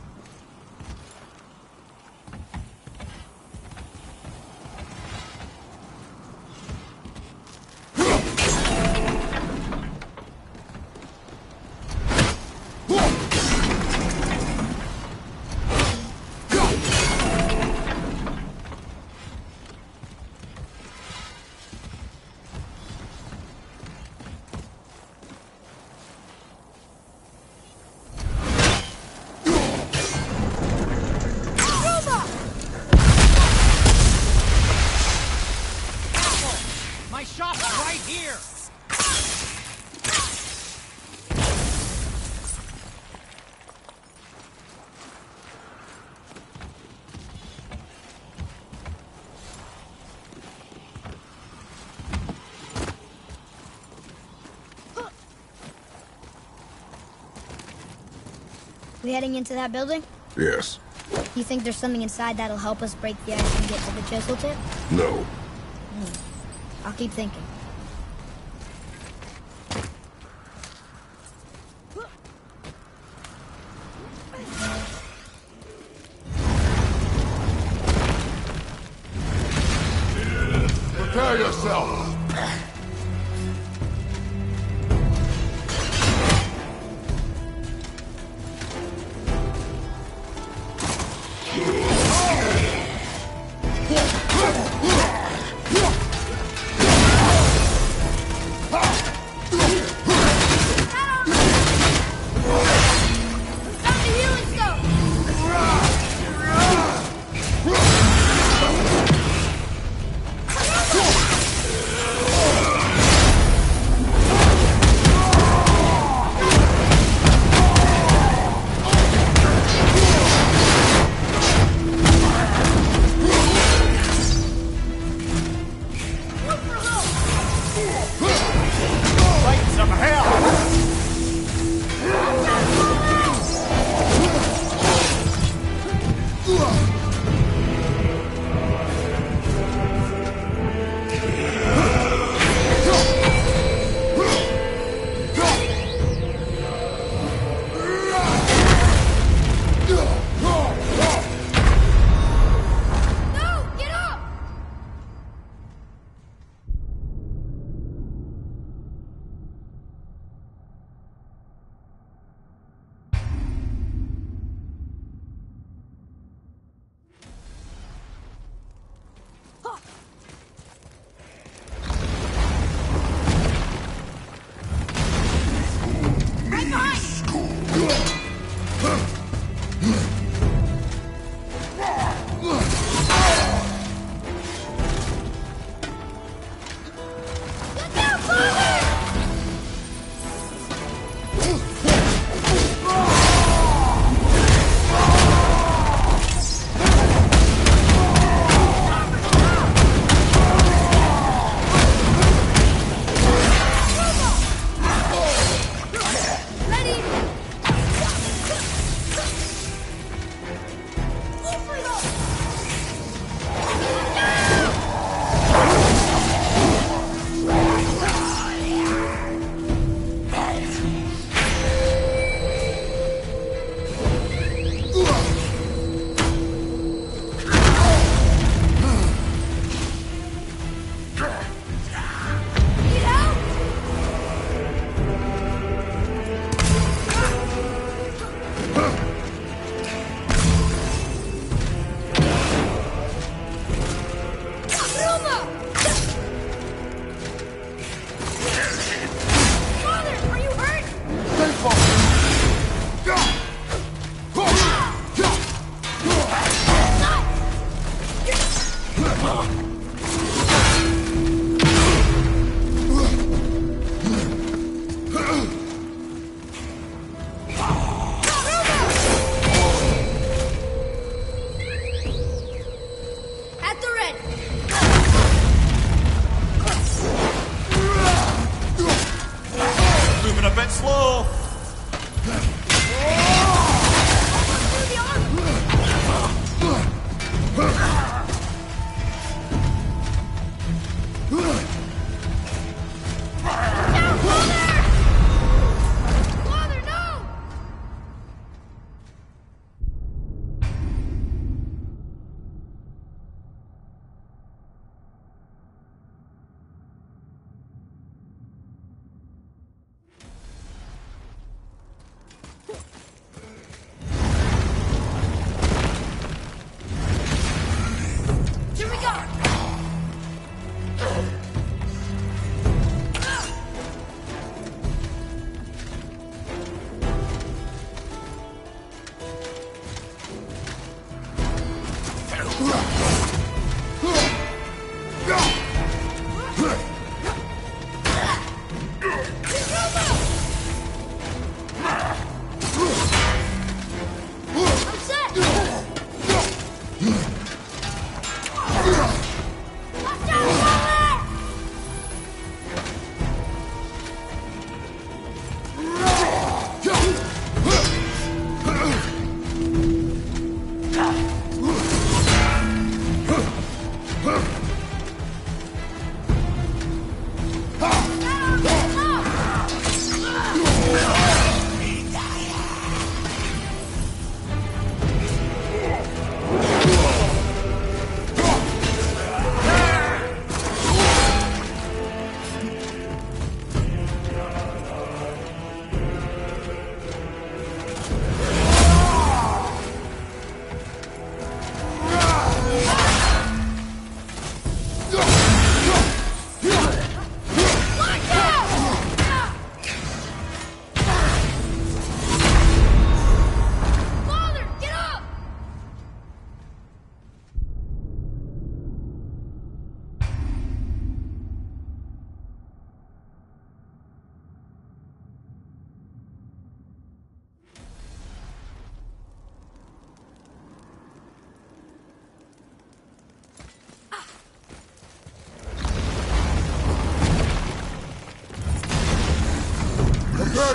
My shop's right here! We heading into that building? Yes. You think there's something inside that'll help us break the ice and get to the chisel tip? No. I'll keep thinking. Prepare yourself!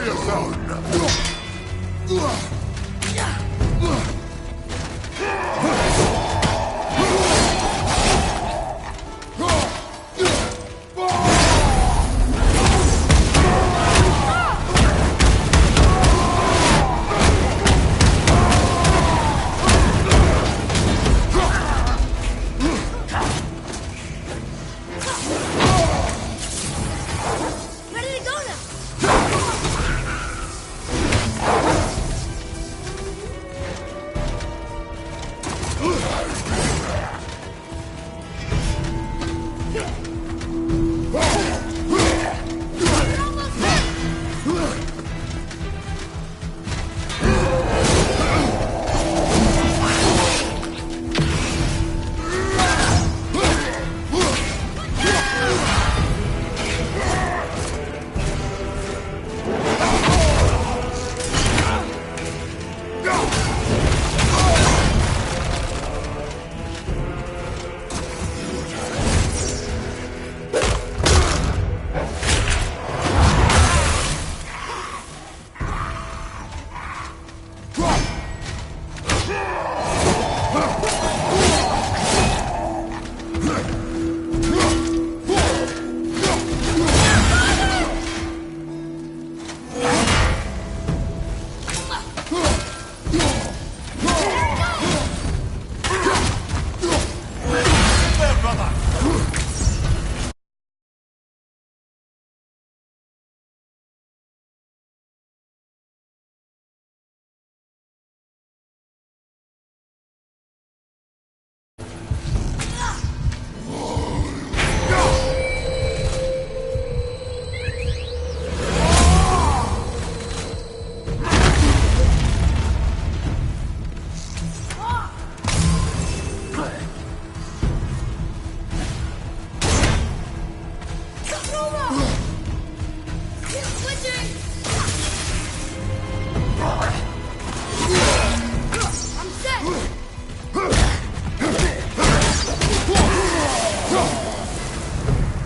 Prepare yourself! Ready to go now!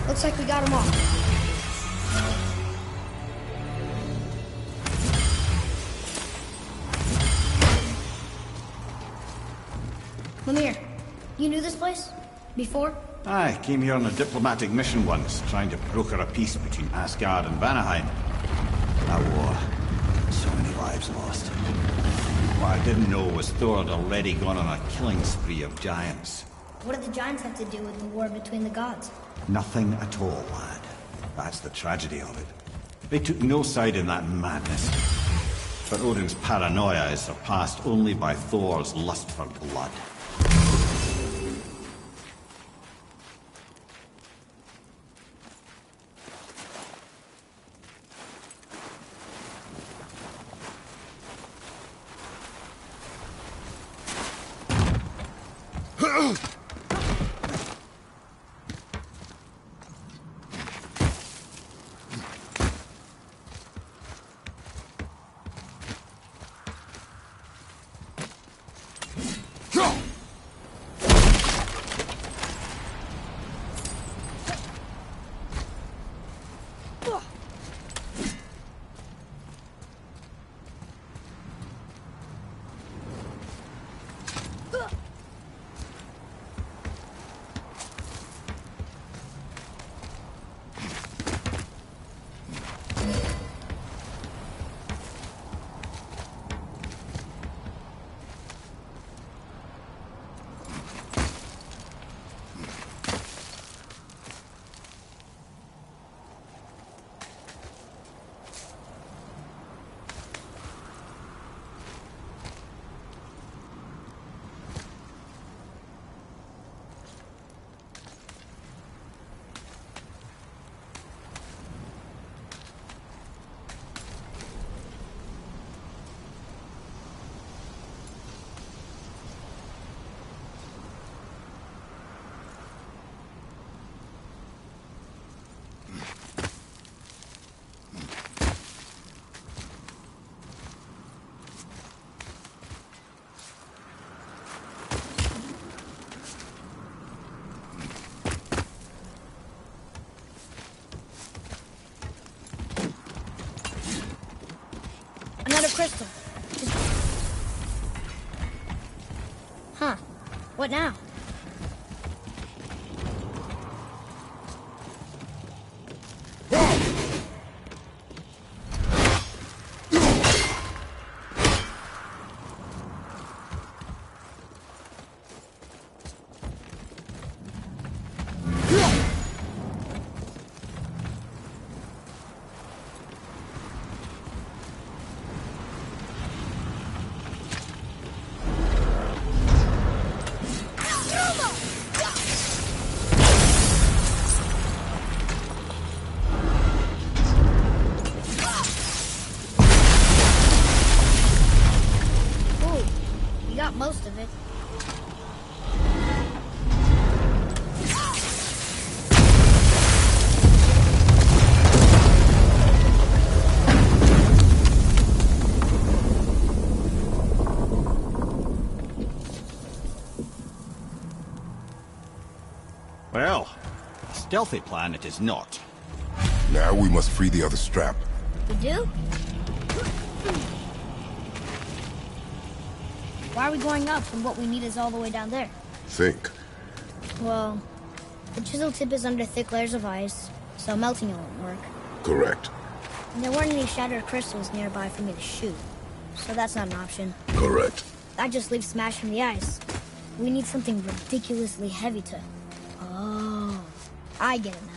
Looks like we got them all. Mimir, you knew this place? Before? I came here on a diplomatic mission once, trying to broker a peace between Asgard and Vanaheim. That war. So many lives lost. What I didn't know was Thor had already gone on a killing spree of giants. What did the giants have to do with the war between the gods? Nothing at all, lad. That's the tragedy of it. They took no side in that madness. But Odin's paranoia is surpassed only by Thor's lust for blood. Another crystal. Huh. What now? Most of it. Well, a stealthy plan it is not. Now we must free the other strap. We do? Why are we going up when what we need is all the way down there? Think. Well, the chisel tip is under thick layers of ice, so melting it won't work. Correct. And there weren't any shattered crystals nearby for me to shoot, so that's not an option. Correct. That just leaves smashing the ice. We need something ridiculously heavy to... Oh, I get it now.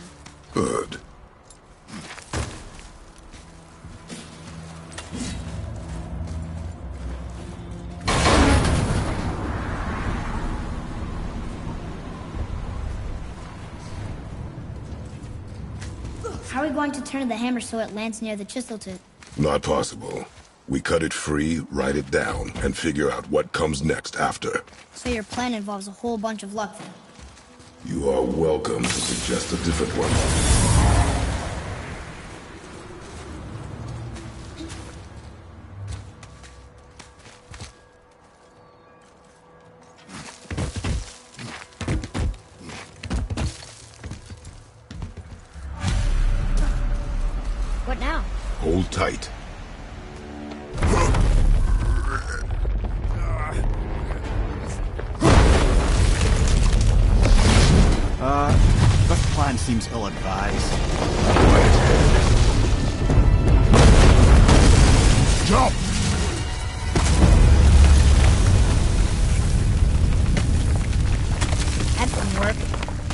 Good. How are we going to turn the hammer so it lands near the chisel tip? Not possible. We cut it free, write it down, and figure out what comes next after. So your plan involves a whole bunch of luck then? You are welcome to suggest a different one. What now? Hold tight. This plan seems ill-advised. Jump! That didn't work.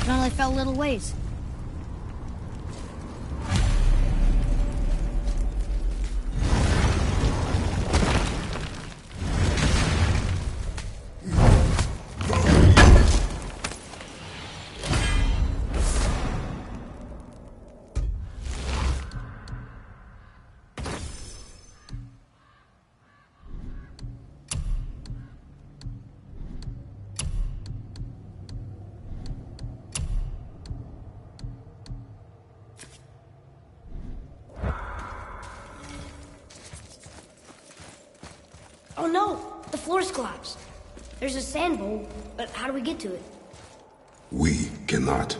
It only fell a little ways. Oh no! The floor's collapsed. There's a sand bowl, but how do we get to it? We cannot.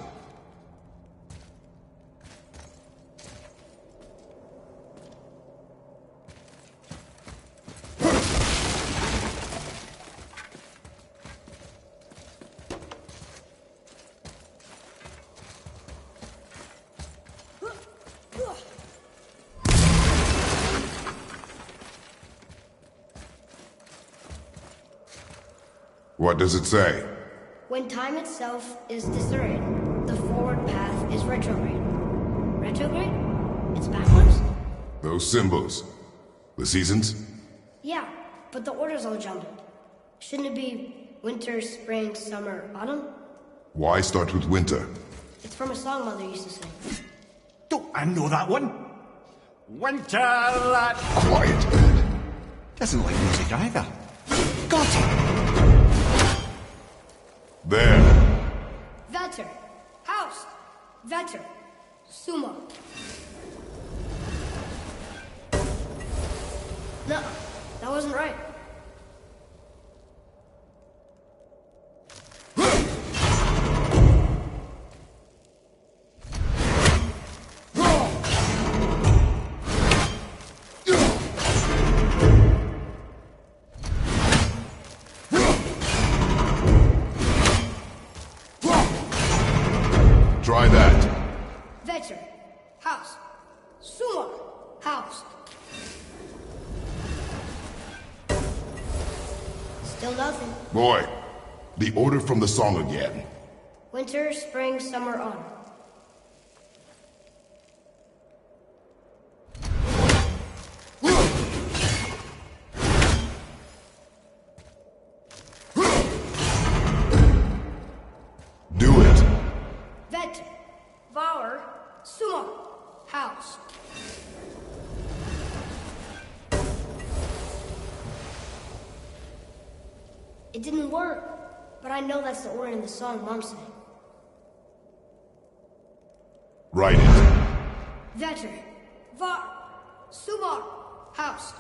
What does it say? When time itself is disoriented, the forward path is retrograde. Retrograde? It's backwards? Those symbols. The seasons? Yeah, but the order's all jumbled. Shouldn't it be winter, spring, summer, autumn? Why start with winter? It's from a song Mother used to sing. Don't I know that one? Winter lad. Quiet, Ed. Doesn't like music either. Got it. There. Vetter. House. Vetter. Sumo. No, that wasn't right. Sumar. House. Still nothing. Boy, the order from the song again. Winter, spring, summer, autumn. Do it. Vet. Vour. Sumar. House. It didn't work, but I know that's the order in the song Mom sang. Write it. Vetter. Var. Sumar. House.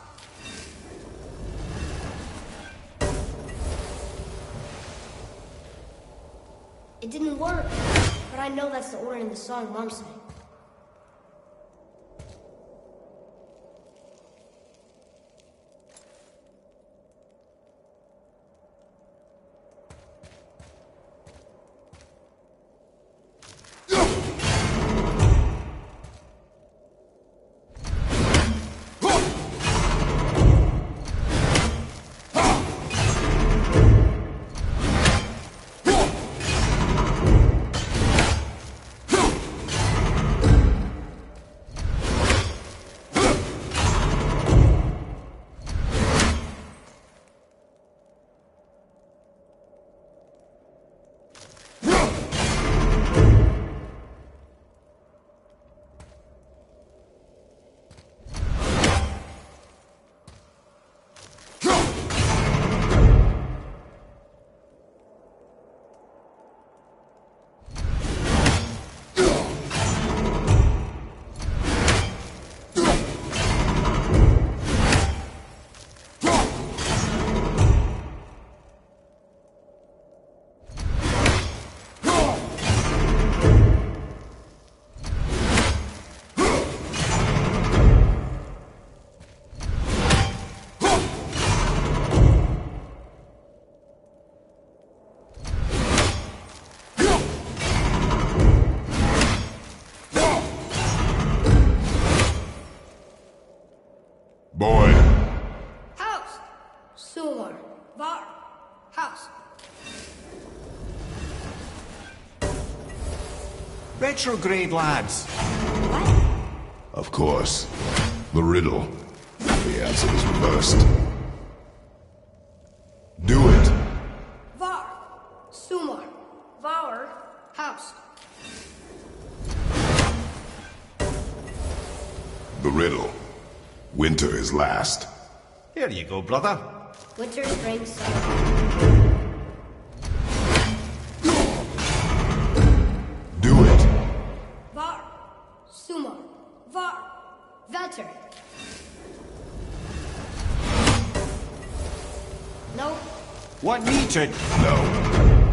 It didn't work, but I know that's the order in the song Mom sang. Boy. House. Sumar. Var. House. Retrograde, lads. What? Of course. The riddle. The answer is reversed. Do it. Var. Sumar. Var. House. The riddle. Winter is last. Here you go, brother. Winter, spring, summer. Do it. Var. Sumar. Var. Vetter. No. Want me to? No.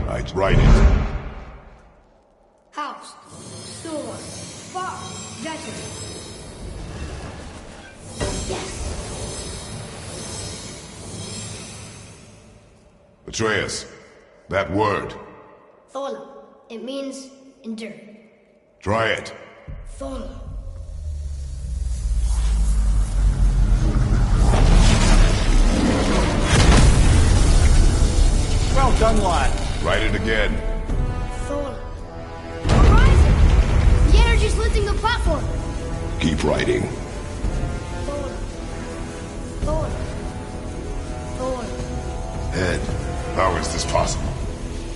I'd write it. House. Sumar. Var. Vetter. Yes. Atreus, that word. Thola. It means endure. Try it. Thola. Well done, lad. Write it again. Thola. We're rising. The energy's lifting the platform. Keep writing. Thola. Thola. Thola. Ed, how is this possible?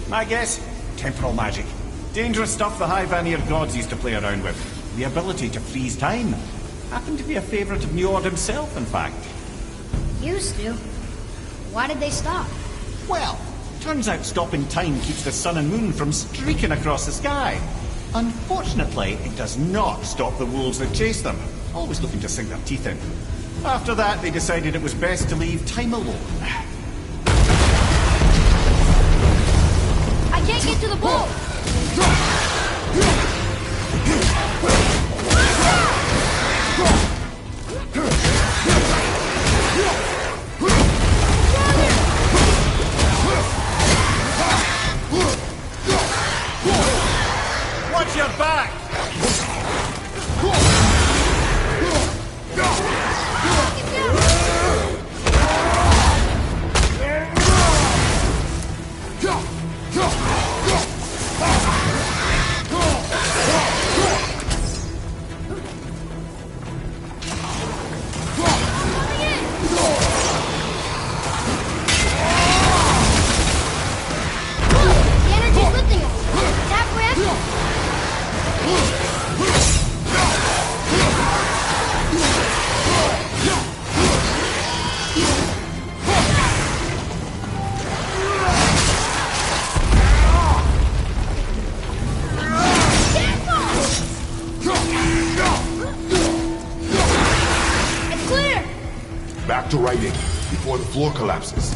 My guess? Temporal magic. Dangerous stuff the High Vanir gods used to play around with. The ability to freeze time. Happened to be a favorite of Njord himself, in fact. Used to. Why did they stop? Well, turns out stopping time keeps the sun and moon from streaking across the sky. Unfortunately, it does not stop the wolves that chase them, always looking to sink their teeth in. After that, they decided it was best to leave time alone. I can't get to the boat! Watch your back! back to writing before the floor collapses.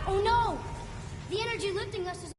Oh no! The energy lifting us is